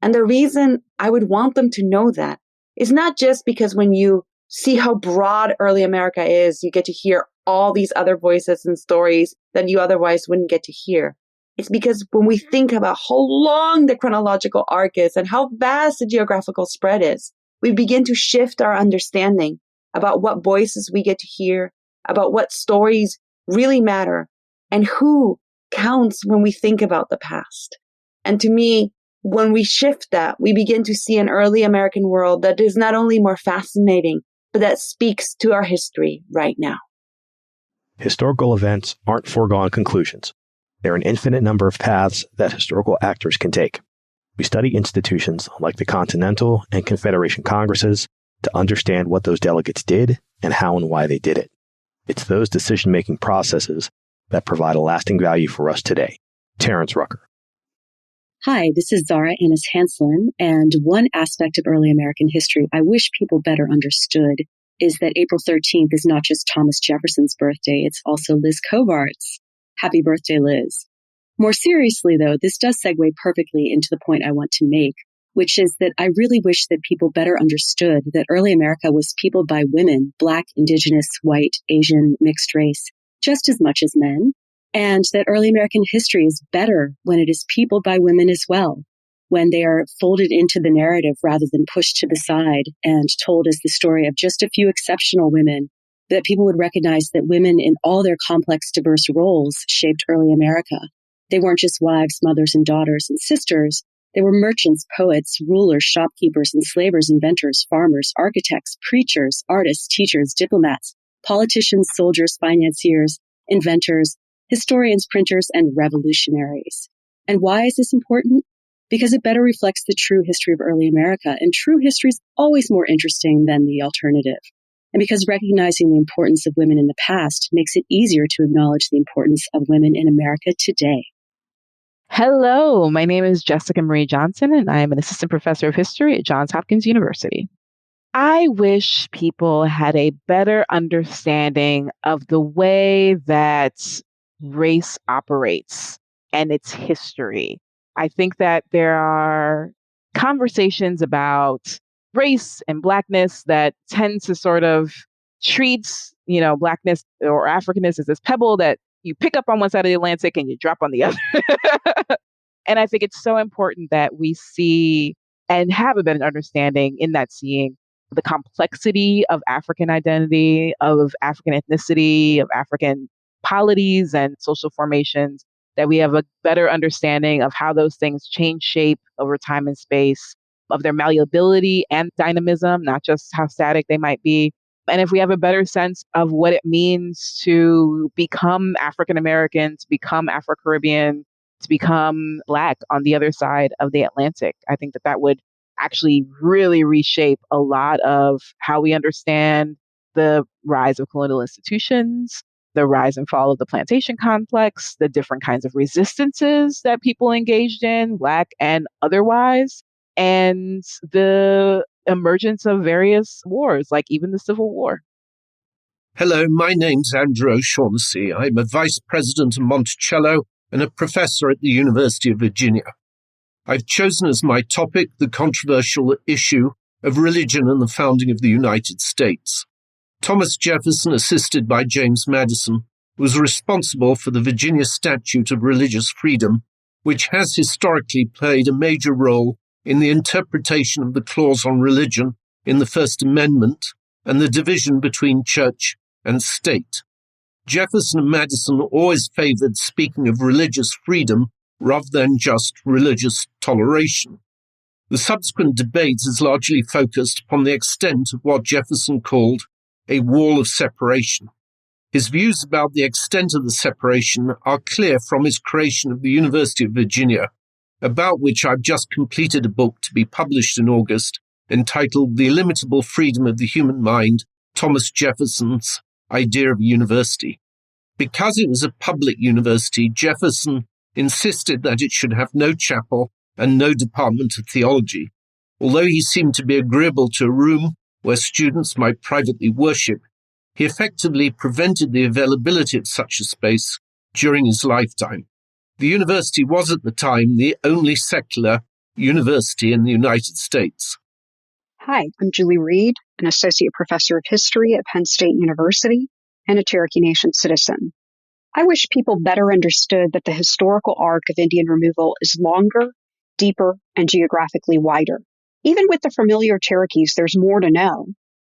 Speaker 17: And the reason I would want them to know that is not just because when you see how broad early America is, you get to hear all these other voices and stories that you otherwise wouldn't get to hear. It's because when we think about how long the chronological arc is and how vast the geographical spread is, we begin to shift our understanding about what voices we get to hear, about what stories really matter, and who counts when we think about the past. And to me, when we shift that, we begin to see an early American world that is not only more fascinating, but that speaks to our history right now.
Speaker 18: Historical events aren't foregone conclusions. There are an infinite number of paths that historical actors can take. We study institutions like the Continental and Confederation Congresses to understand what those delegates did and how and why they did it. It's those decision-making processes that provide a lasting value for us today. Terrence Rucker.
Speaker 19: Hi, this is Zara Ennis Hanslin, and one aspect of early American history I wish people better understood is that April 13th is not just Thomas Jefferson's birthday, it's also Liz Covart's. Happy birthday, Liz. More seriously, though, this does segue perfectly into the point I want to make, which is that I really wish that people better understood that early America was peopled by women, Black, Indigenous, white, Asian, mixed race, just as much as men. And that early American history is better when it is peopled by women as well, when they are folded into the narrative rather than pushed to the side and told as the story of just a few exceptional women, that people would recognize that women in all their complex, diverse roles shaped early America. They weren't just wives, mothers, and daughters and sisters. They were merchants, poets, rulers, shopkeepers, enslavers, inventors, farmers, architects, preachers, artists, teachers, diplomats, politicians, soldiers, financiers, inventors, historians, printers, and revolutionaries. And why is this important? Because it better reflects the true history of early America, and true history is always more interesting than the alternative. And because recognizing the importance of women in the past makes it easier to acknowledge the importance of women in America today.
Speaker 20: Hello, my name is Jessica Marie Johnson, and I am an assistant professor of history at Johns Hopkins University. I wish people had a better understanding of the way that race operates and its history. I think that there are conversations about race and Blackness that tend to sort of treat, Blackness or Africanness as this pebble that you pick up on one side of the Atlantic and you drop on the other. And I think it's so important that we see and have a better understanding in that seeing the complexity of African identity, of African ethnicity, of African polities and social formations, that we have a better understanding of how those things change shape over time and space, of their malleability and dynamism, not just how static they might be. And if we have a better sense of what it means to become African American, to become Afro-Caribbean, to become Black on the other side of the Atlantic, I think that would actually really reshape a lot of how we understand the rise of colonial institutions, the rise and fall of the plantation complex, the different kinds of resistances that people engaged in, Black and otherwise, and the emergence of various wars, like even the Civil War.
Speaker 21: Hello, my name's Andrew O'Shaughnessy. I'm a vice president of Monticello and a professor at the University of Virginia. I've chosen as my topic the controversial issue of religion and the founding of the United States. Thomas Jefferson, assisted by James Madison, was responsible for the Virginia Statute of Religious Freedom, which has historically played a major role in the interpretation of the clause on religion in the First Amendment and the division between church and state. Jefferson and Madison always favored speaking of religious freedom rather than just religious toleration. The subsequent debate has largely focused upon the extent of what Jefferson called a wall of separation. His views about the extent of the separation are clear from his creation of the University of Virginia, about which I've just completed a book to be published in August entitled The Illimitable Freedom of the Human Mind, Thomas Jefferson's Idea of a University. Because it was a public university, Jefferson insisted that it should have no chapel and no department of theology. Although he seemed to be agreeable to a room where students might privately worship, he effectively prevented the availability of such a space during his lifetime. The university was at the time the only secular university in the United States.
Speaker 22: Hi, I'm Julie Reed, an associate professor of history at Penn State University and a Cherokee Nation citizen. I wish people better understood that the historical arc of Indian removal is longer, deeper, and geographically wider. Even with the familiar Cherokees, there's more to know.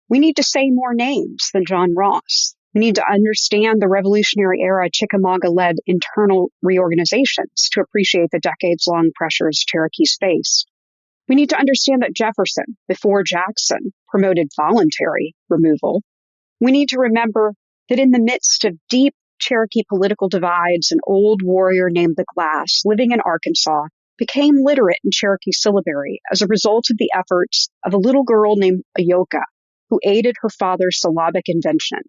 Speaker 22: We need to say more names than John Ross. We need to understand the Revolutionary era Chickamauga-led internal reorganizations to appreciate the decades-long pressures Cherokees faced. We need to understand that Jefferson, before Jackson, promoted voluntary removal. We need to remember that in the midst of deep Cherokee political divides, an old warrior named the Glass, living in Arkansas, became literate in Cherokee syllabary as a result of the efforts of a little girl named Ayoka, who aided her father's syllabic invention.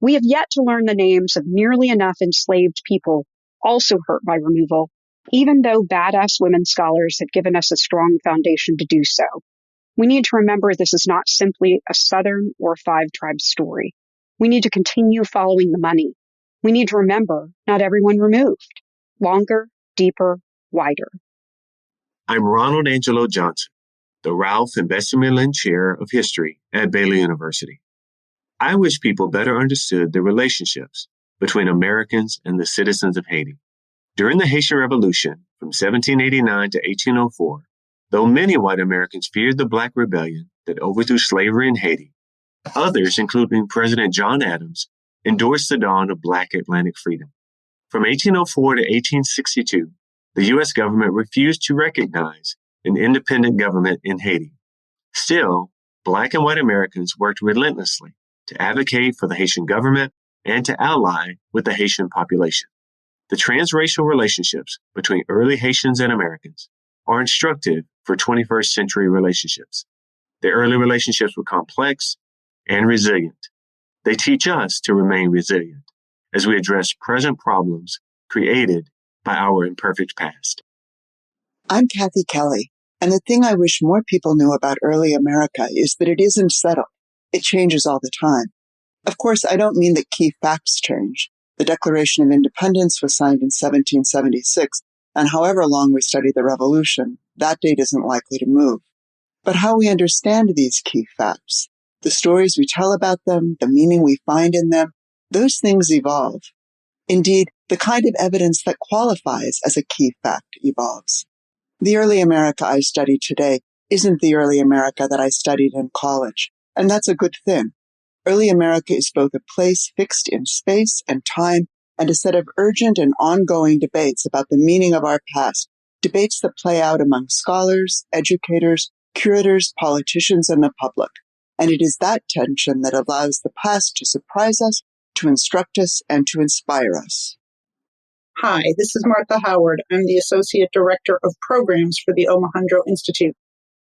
Speaker 22: We have yet to learn the names of nearly enough enslaved people also hurt by removal, even though badass women scholars have given us a strong foundation to do so. We need to remember this is not simply a Southern or five-tribe story. We need to continue following the money. We need to remember not everyone removed. Longer, deeper, wider.
Speaker 23: I'm Ronald Angelo Johnson, the Ralph and Bessie Lynn Chair of History at Baylor University. I wish people better understood the relationships between Americans and the citizens of Haiti. During the Haitian Revolution from 1789 to 1804, though many white Americans feared the Black Rebellion that overthrew slavery in Haiti, others, including President John Adams, endorsed the dawn of Black Atlantic freedom. From 1804 to 1862, the U.S. government refused to recognize an independent government in Haiti. Still, Black and white Americans worked relentlessly to advocate for the Haitian government and to ally with the Haitian population. The transracial relationships between early Haitians and Americans are instructive for 21st century relationships. The early relationships were complex and resilient. They teach us to remain resilient as we address present problems created by our imperfect past.
Speaker 24: I'm Kathy Kelly, and the thing I wish more people knew about early America is that it isn't settled. It changes all the time. Of course, I don't mean that key facts change. The Declaration of Independence was signed in 1776, and however long we study the Revolution, that date isn't likely to move. But how we understand these key facts, the stories we tell about them, the meaning we find in them, those things evolve. Indeed, the kind of evidence that qualifies as a key fact evolves. The early America I study today isn't the early America that I studied in college, and that's a good thing. Early America is both a place fixed in space and time and a set of urgent and ongoing debates about the meaning of our past, debates that play out among scholars, educators, curators, politicians, and the public. And it is that tension that allows the past to surprise us, to instruct us, and to inspire us.
Speaker 25: Hi, this is Martha Howard. I'm the Associate Director of Programs for the Omohundro Institute.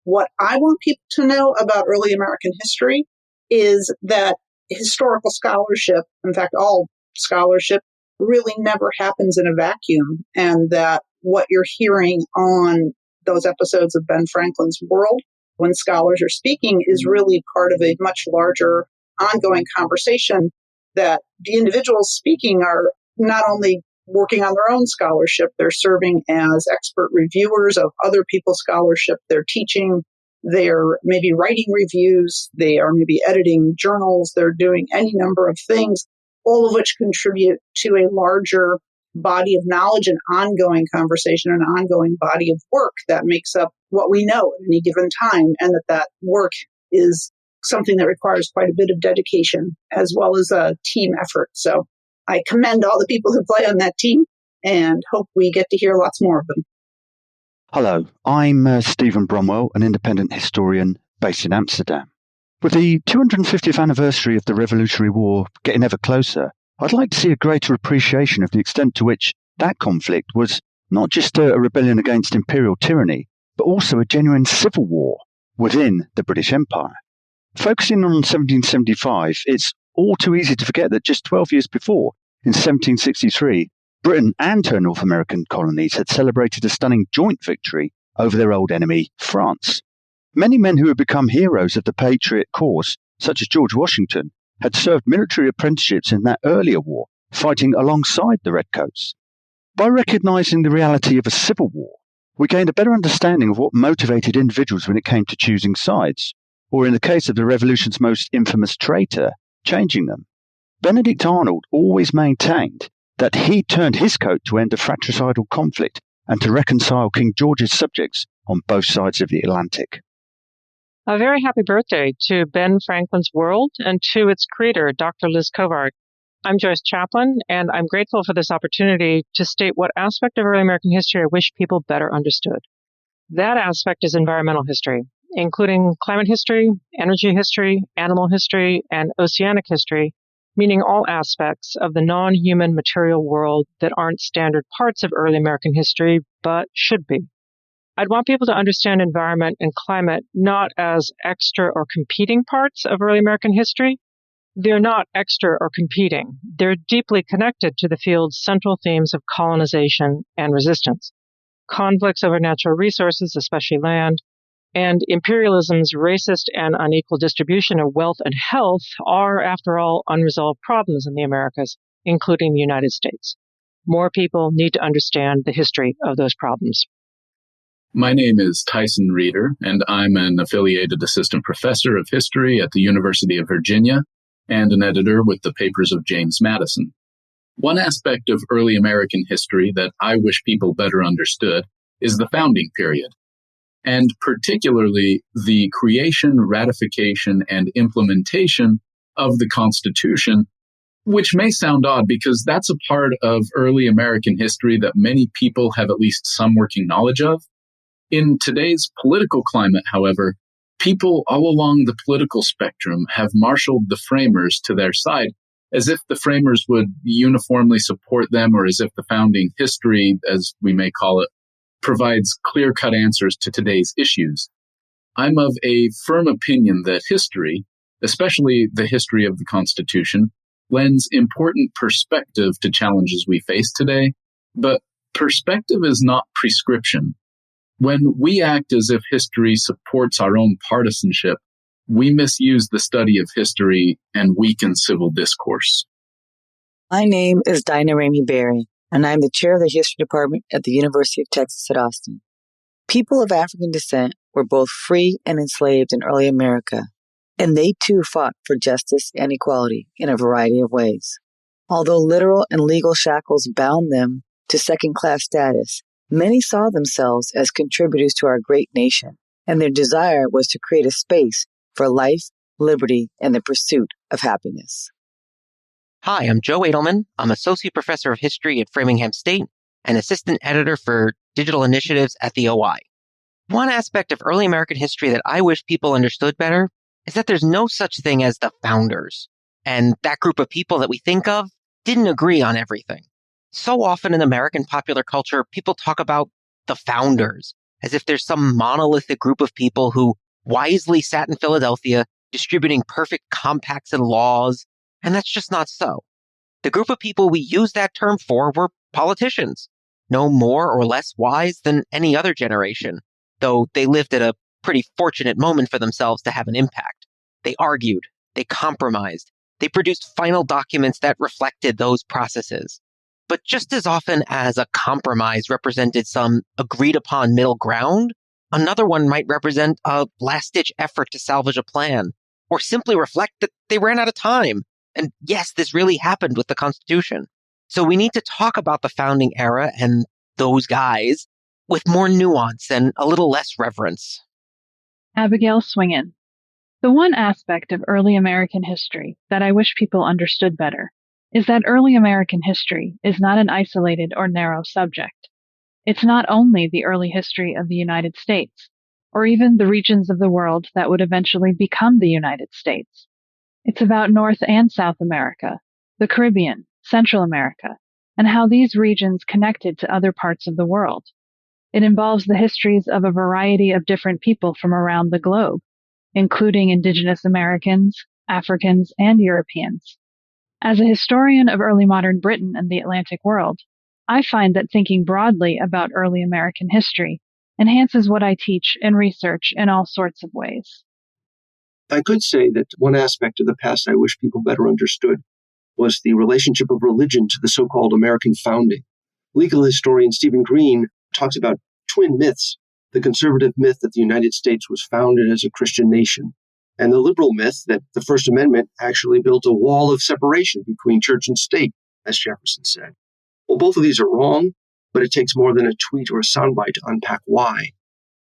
Speaker 25: What I want people to know about early American history is that historical scholarship, in fact, all scholarship really never happens in a vacuum, and that what you're hearing on those episodes of Ben Franklin's World when scholars are speaking is really part of a much larger ongoing conversation, that the individuals speaking are not only working on their own scholarship, they're serving as expert reviewers of other people's scholarship, they're teaching, they're maybe writing reviews, they are maybe editing journals, they're doing any number of things, all of which contribute to a larger body of knowledge and ongoing conversation, an ongoing body of work that makes up what we know at any given time, and that work is something that requires quite a bit of dedication as well as a team effort. So I commend all the people who play on that team and hope we get to hear lots more of them.
Speaker 1: Hello, I'm Stephen Bromwell, an independent historian based in Amsterdam. With the 250th anniversary of the Revolutionary War getting ever closer, I'd like to see a greater appreciation of the extent to which that conflict was not just a rebellion against imperial tyranny, but also a genuine civil war within the British Empire. Focusing on 1775, it's all too easy to forget that just 12 years before, in 1763, Britain and her North American colonies had celebrated a stunning joint victory over their old enemy, France. Many men who had become heroes of the Patriot cause, such as George Washington, had served military apprenticeships in that earlier war, fighting alongside the Redcoats. By recognizing the reality of a civil war, we gained a better understanding of what motivated individuals when it came to choosing sides, or in the case of the Revolution's most infamous traitor, changing them. Benedict Arnold always maintained that he turned his coat to end a fratricidal conflict and to reconcile King George's subjects on both sides of the Atlantic.
Speaker 2: A very happy birthday to Ben Franklin's World and to its creator, Dr. Liz Covart. I'm Joyce Chaplin, and I'm grateful for this opportunity to state what aspect of early American history I wish people better understood. That aspect is environmental history, including climate history, energy history, animal history, and oceanic history, meaning all aspects of the non-human material world that aren't standard parts of early American history, but should be. I'd want people to understand environment and climate not as extra or competing parts of early American history. They're not extra or competing. They're deeply connected to the field's central themes of colonization and resistance, conflicts over natural resources, especially land, and imperialism's racist and unequal distribution of wealth and health are, after all, unresolved problems in the Americas, including the United States. More people need to understand the history of those problems.
Speaker 3: My name is Tyson Reeder, and I'm an affiliated assistant professor of history at the University of Virginia and an editor with the papers of James Madison. One aspect of early American history that I wish people better understood is the founding period, and particularly the creation, ratification, and implementation of the Constitution, which may sound odd because that's a part of early American history that many people have at least some working knowledge of. In today's political climate, however, people all along the political spectrum have marshaled the framers to their side as if the framers would uniformly support them, or as if the founding history, as we may call it, provides clear-cut answers to today's issues. I'm of a firm opinion that history, especially the history of the Constitution, lends important perspective to challenges we face today, but perspective is not prescription. When we act as if history supports our own partisanship, we misuse the study of history and weaken civil discourse.
Speaker 4: My name is Dinah Ramey Berry, and I'm the chair of the history department at the University of Texas at Austin. People of African descent were both free and enslaved in early America, and they too fought for justice and equality in a variety of ways. Although literal and legal shackles bound them to second-class status, many saw themselves as contributors to our great nation, and their desire was to create a space for life, liberty, and the pursuit of happiness.
Speaker 5: Hi, I'm Joe Edelman. I'm Associate Professor of History at Framingham State and Assistant Editor for Digital Initiatives at the OI. One aspect of early American history that I wish people understood better is that there's no such thing as the founders, and that group of people that we think of didn't agree on everything. So often in American popular culture, people talk about the founders as if there's some monolithic group of people who wisely sat in Philadelphia distributing perfect compacts and laws, and that's just not so. The group of people we use that term for were politicians, no more or less wise than any other generation, though they lived at a pretty fortunate moment for themselves to have an impact. They argued, they compromised, they produced final documents that reflected those processes. But just as often as a compromise represented some agreed-upon middle ground, another one might represent a last-ditch effort to salvage a plan, or simply reflect that they ran out of time. And yes, this really happened with the Constitution. So we need to talk about the founding era and those guys with more nuance and a little less reverence.
Speaker 13: Abigail Swingen. The one aspect of early American history that I wish people understood better is that early American history is not an isolated or narrow subject. It's not only the early history of the United States, or even the regions of the world that would eventually become the United States. It's about North and South America, the Caribbean, Central America, and how these regions connected to other parts of the world. It involves the histories of a variety of different people from around the globe, including Indigenous Americans, Africans, and Europeans. As a historian of early modern Britain and the Atlantic world, I find that thinking broadly about early American history enhances what I teach and research in all sorts of ways.
Speaker 6: I could say that one aspect of the past I wish people better understood was the relationship of religion to the so-called American founding. Legal historian Stephen Green talks about twin myths: the conservative myth that the United States was founded as a Christian nation, and the liberal myth that the First Amendment actually built a wall of separation between church and state, as Jefferson said. Well, both of these are wrong, but it takes more than a tweet or a soundbite to unpack why.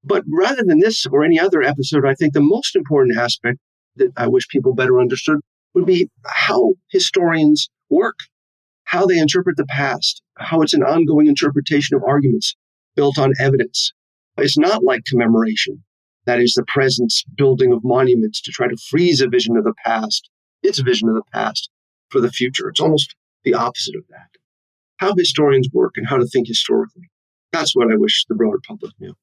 Speaker 6: But rather than this or any other episode, I think the most important aspect that I wish people better understood would be how historians work, how they interpret the past, how it's an ongoing interpretation of arguments built on evidence. It's not like commemoration. That is the presence building of monuments to try to freeze a vision of the past, its vision of the past for the future. It's almost the opposite of that. How historians work and how to think historically. That's what I wish the broader public knew.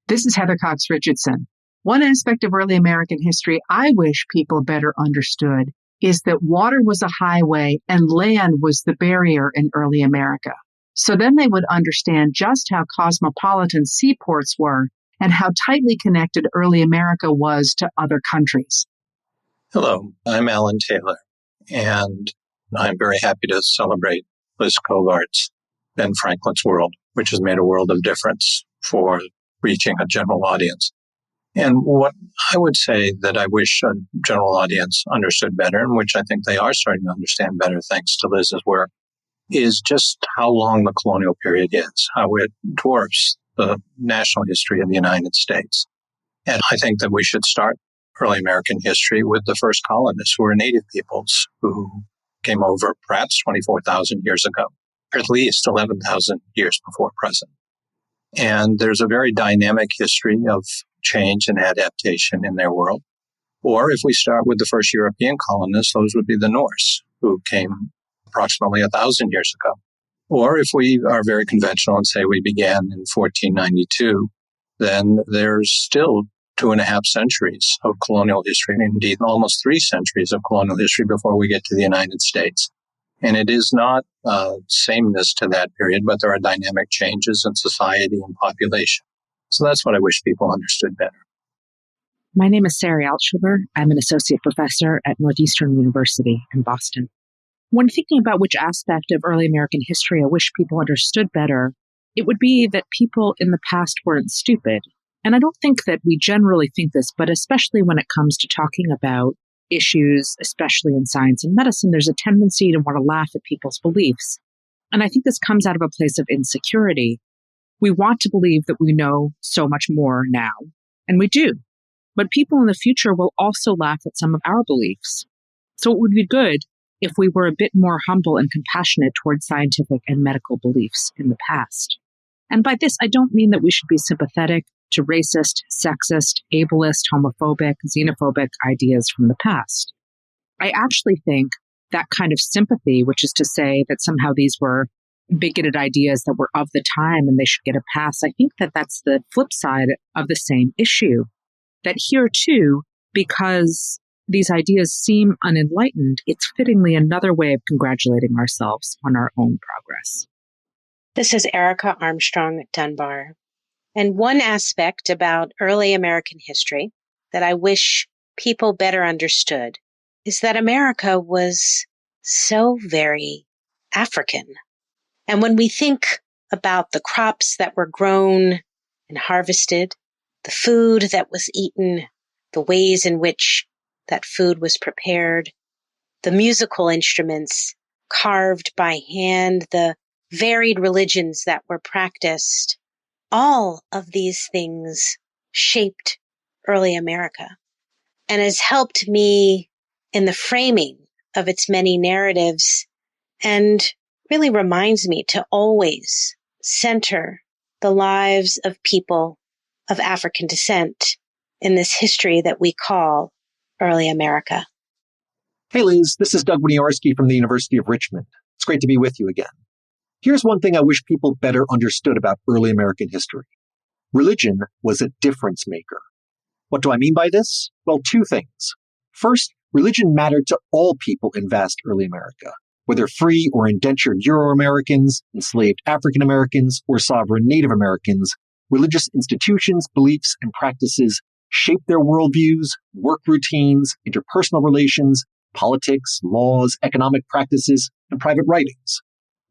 Speaker 7: This is Heather Cox Richardson. One aspect of early American history I wish people better understood is that water was a highway and land was the barrier in early America. So then they would understand just how cosmopolitan seaports were and how tightly connected early America was to other countries.
Speaker 8: Hello, I'm Alan Taylor, and I'm very happy to celebrate Liz Cogart's Ben Franklin's World, which has made a world of difference for reaching a general audience. And what I would say that I wish a general audience understood better, and which I think they are starting to understand better thanks to Liz's work, is just how long the colonial period is, how it dwarfs the national history of the United States. And I think that we should start early American history with the first colonists, who were native peoples who came over perhaps 24,000 years ago, or at least 11,000 years before present. And there's a very dynamic history of change and adaptation in their world. Or if we start with the first European colonists, those would be the Norse, who came approximately 1,000 years ago. Or if we are very conventional and say we began in 1492, then there's still 2.5 centuries of colonial history, and indeed almost 3 centuries of colonial history before we get to the United States. And it is not sameness to that period, but there are dynamic changes in society and population. So that's what I wish people understood better.
Speaker 9: My name is Sarah Altshuler. I'm an associate professor at Northeastern University in Boston. When thinking about which aspect of early American history I wish people understood better, it would be that people in the past weren't stupid. And I don't think that we generally think this, but especially when it comes to talking about issues, especially in science and medicine, there's a tendency to want to laugh at people's beliefs. And I think this comes out of a place of insecurity. We want to believe that we know so much more now, and we do. But people in the future will also laugh at some of our beliefs. So it would be good if we were a bit more humble and compassionate towards scientific and medical beliefs in the past. And by this, I don't mean that we should be sympathetic to racist, sexist, ableist, homophobic, xenophobic ideas from the past. I actually think that kind of sympathy, which is to say that somehow these were bigoted ideas that were of the time and they should get a pass, I think that that's the flip side of the same issue. That here too, because these ideas seem unenlightened, it's fittingly another way of congratulating ourselves on our own progress.
Speaker 10: This is Erica Armstrong Dunbar. And one aspect about early American history that I wish people better understood is that America was so very African. And when we think about the crops that were grown and harvested, the food that was eaten, the ways in which that food was prepared, the musical instruments carved by hand, the varied religions that were practiced, all of these things shaped early America and has helped me in the framing of its many narratives and really reminds me to always center the lives of people of African descent in this history that we call early America.
Speaker 11: Hey Liz, this is Doug Winiarski from the University of Richmond. It's great to be with you again. Here's one thing I wish people better understood about early American history. Religion was a difference maker. What do I mean by this? Well, two things. First, religion mattered to all people in vast early America, whether free or indentured Euro-Americans, enslaved African Americans, or sovereign Native Americans. Religious institutions, beliefs, and practices shaped their worldviews, work routines, interpersonal relations, politics, laws, economic practices, and private writings.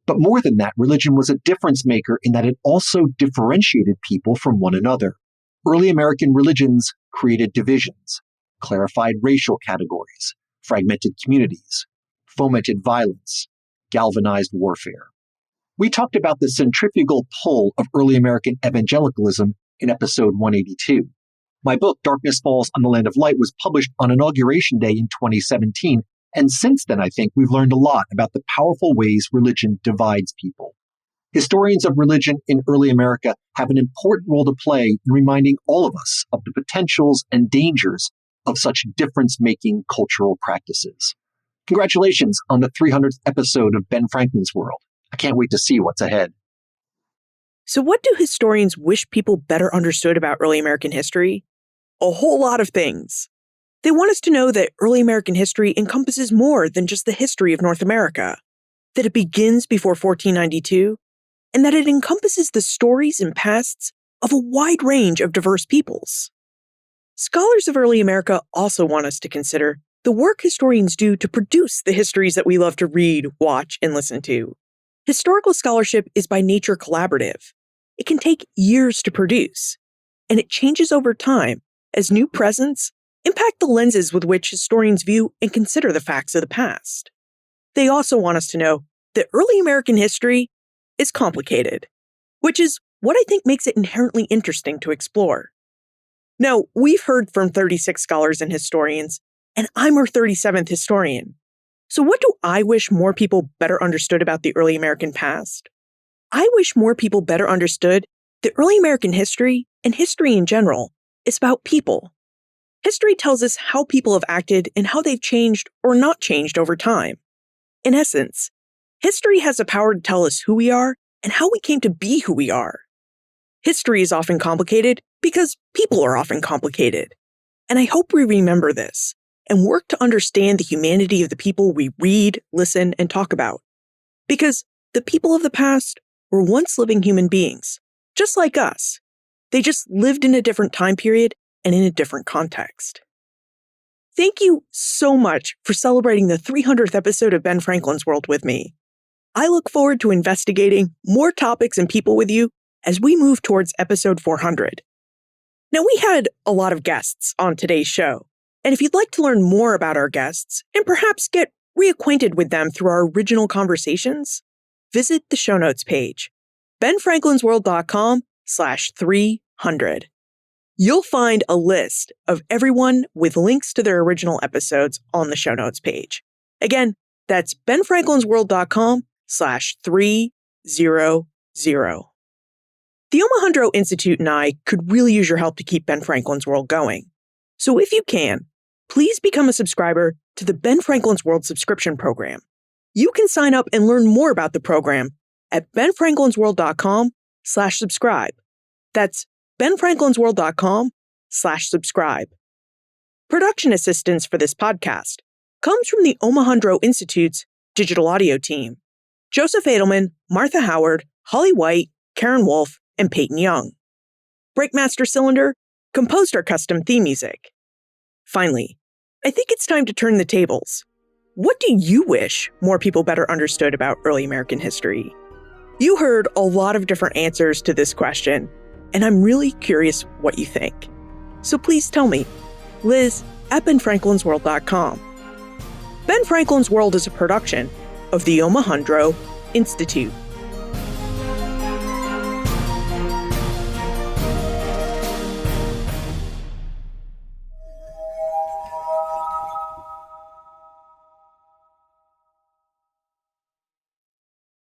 Speaker 11: But more than that, religion was a difference maker in that it also differentiated people from one another. Early American religions created divisions, clarified racial categories, fragmented communities, fomented violence, galvanized warfare. We talked about the centrifugal pull of early American evangelicalism in episode 182. My book, Darkness Falls on the Land of Light, was published on Inauguration Day in 2017, and since then I think we've learned a lot about the powerful ways religion divides people. Historians of religion in early America have an important role to play in reminding all of us of the potentials and dangers of such difference-making cultural practices. Congratulations on the 300th episode of Ben Franklin's World. I can't wait to see what's ahead.
Speaker 12: So what do historians wish people better understood about early American history? A whole lot of things. They want us to know that early American history encompasses more than just the history of North America, that it begins before 1492, and that it encompasses the stories and pasts of a wide range of diverse peoples. Scholars of early America also want us to consider the work historians do to produce the histories that we love to read, watch, and listen to. Historical scholarship is by nature collaborative. It can take years to produce, and it changes over time as new presents impact the lenses with which historians view and consider the facts of the past. They also want us to know that early American history is complicated, which is what I think makes it inherently interesting to explore. Now, we've heard from 36 scholars and historians, and I'm our 37th historian. So what do I wish more people better understood about the early American past? I wish more people better understood that early American history, and history in general, is about people. History tells us how people have acted and how they've changed or not changed over time. In essence, history has the power to tell us who we are and how we came to be who we are. History is often complicated because people are often complicated. And I hope we remember this and work to understand the humanity of the people we read, listen, and talk about. Because the people of the past were once living human beings, just like us. They just lived in a different time period and in a different context. Thank you so much for celebrating the 300th episode of Ben Franklin's World with me. I look forward to investigating more topics and people with you as we move towards episode 400. Now, we had a lot of guests on today's show, and if you'd like to learn more about our guests and perhaps get reacquainted with them through our original conversations, visit the show notes page, benfranklinsworld.com/300. You'll find a list of everyone with links to their original episodes on the show notes page. Again, that's benfranklinsworld.com/300. The Omohundro Institute and I could really use your help to keep Ben Franklin's World going. So if you can, please become a subscriber to the Ben Franklin's World subscription program. You can sign up and learn more about the program at benfranklinsworld.com/subscribe. That's benfranklinsworld.com/subscribe. Production assistance for this podcast comes from the Omohundro Institute's digital audio team: Joseph Edelman, Martha Howard, Holly White, Karen Wolf, and Peyton Young. Breakmaster Cylinder composed our custom theme music. Finally, I think it's time to turn the tables. What do you wish more people better understood about early American history? You heard a lot of different answers to this question, and I'm really curious what you think. So please tell me. Liz at benfranklinsworld.com. Ben Franklin's World is a production of the Omohundro Institute.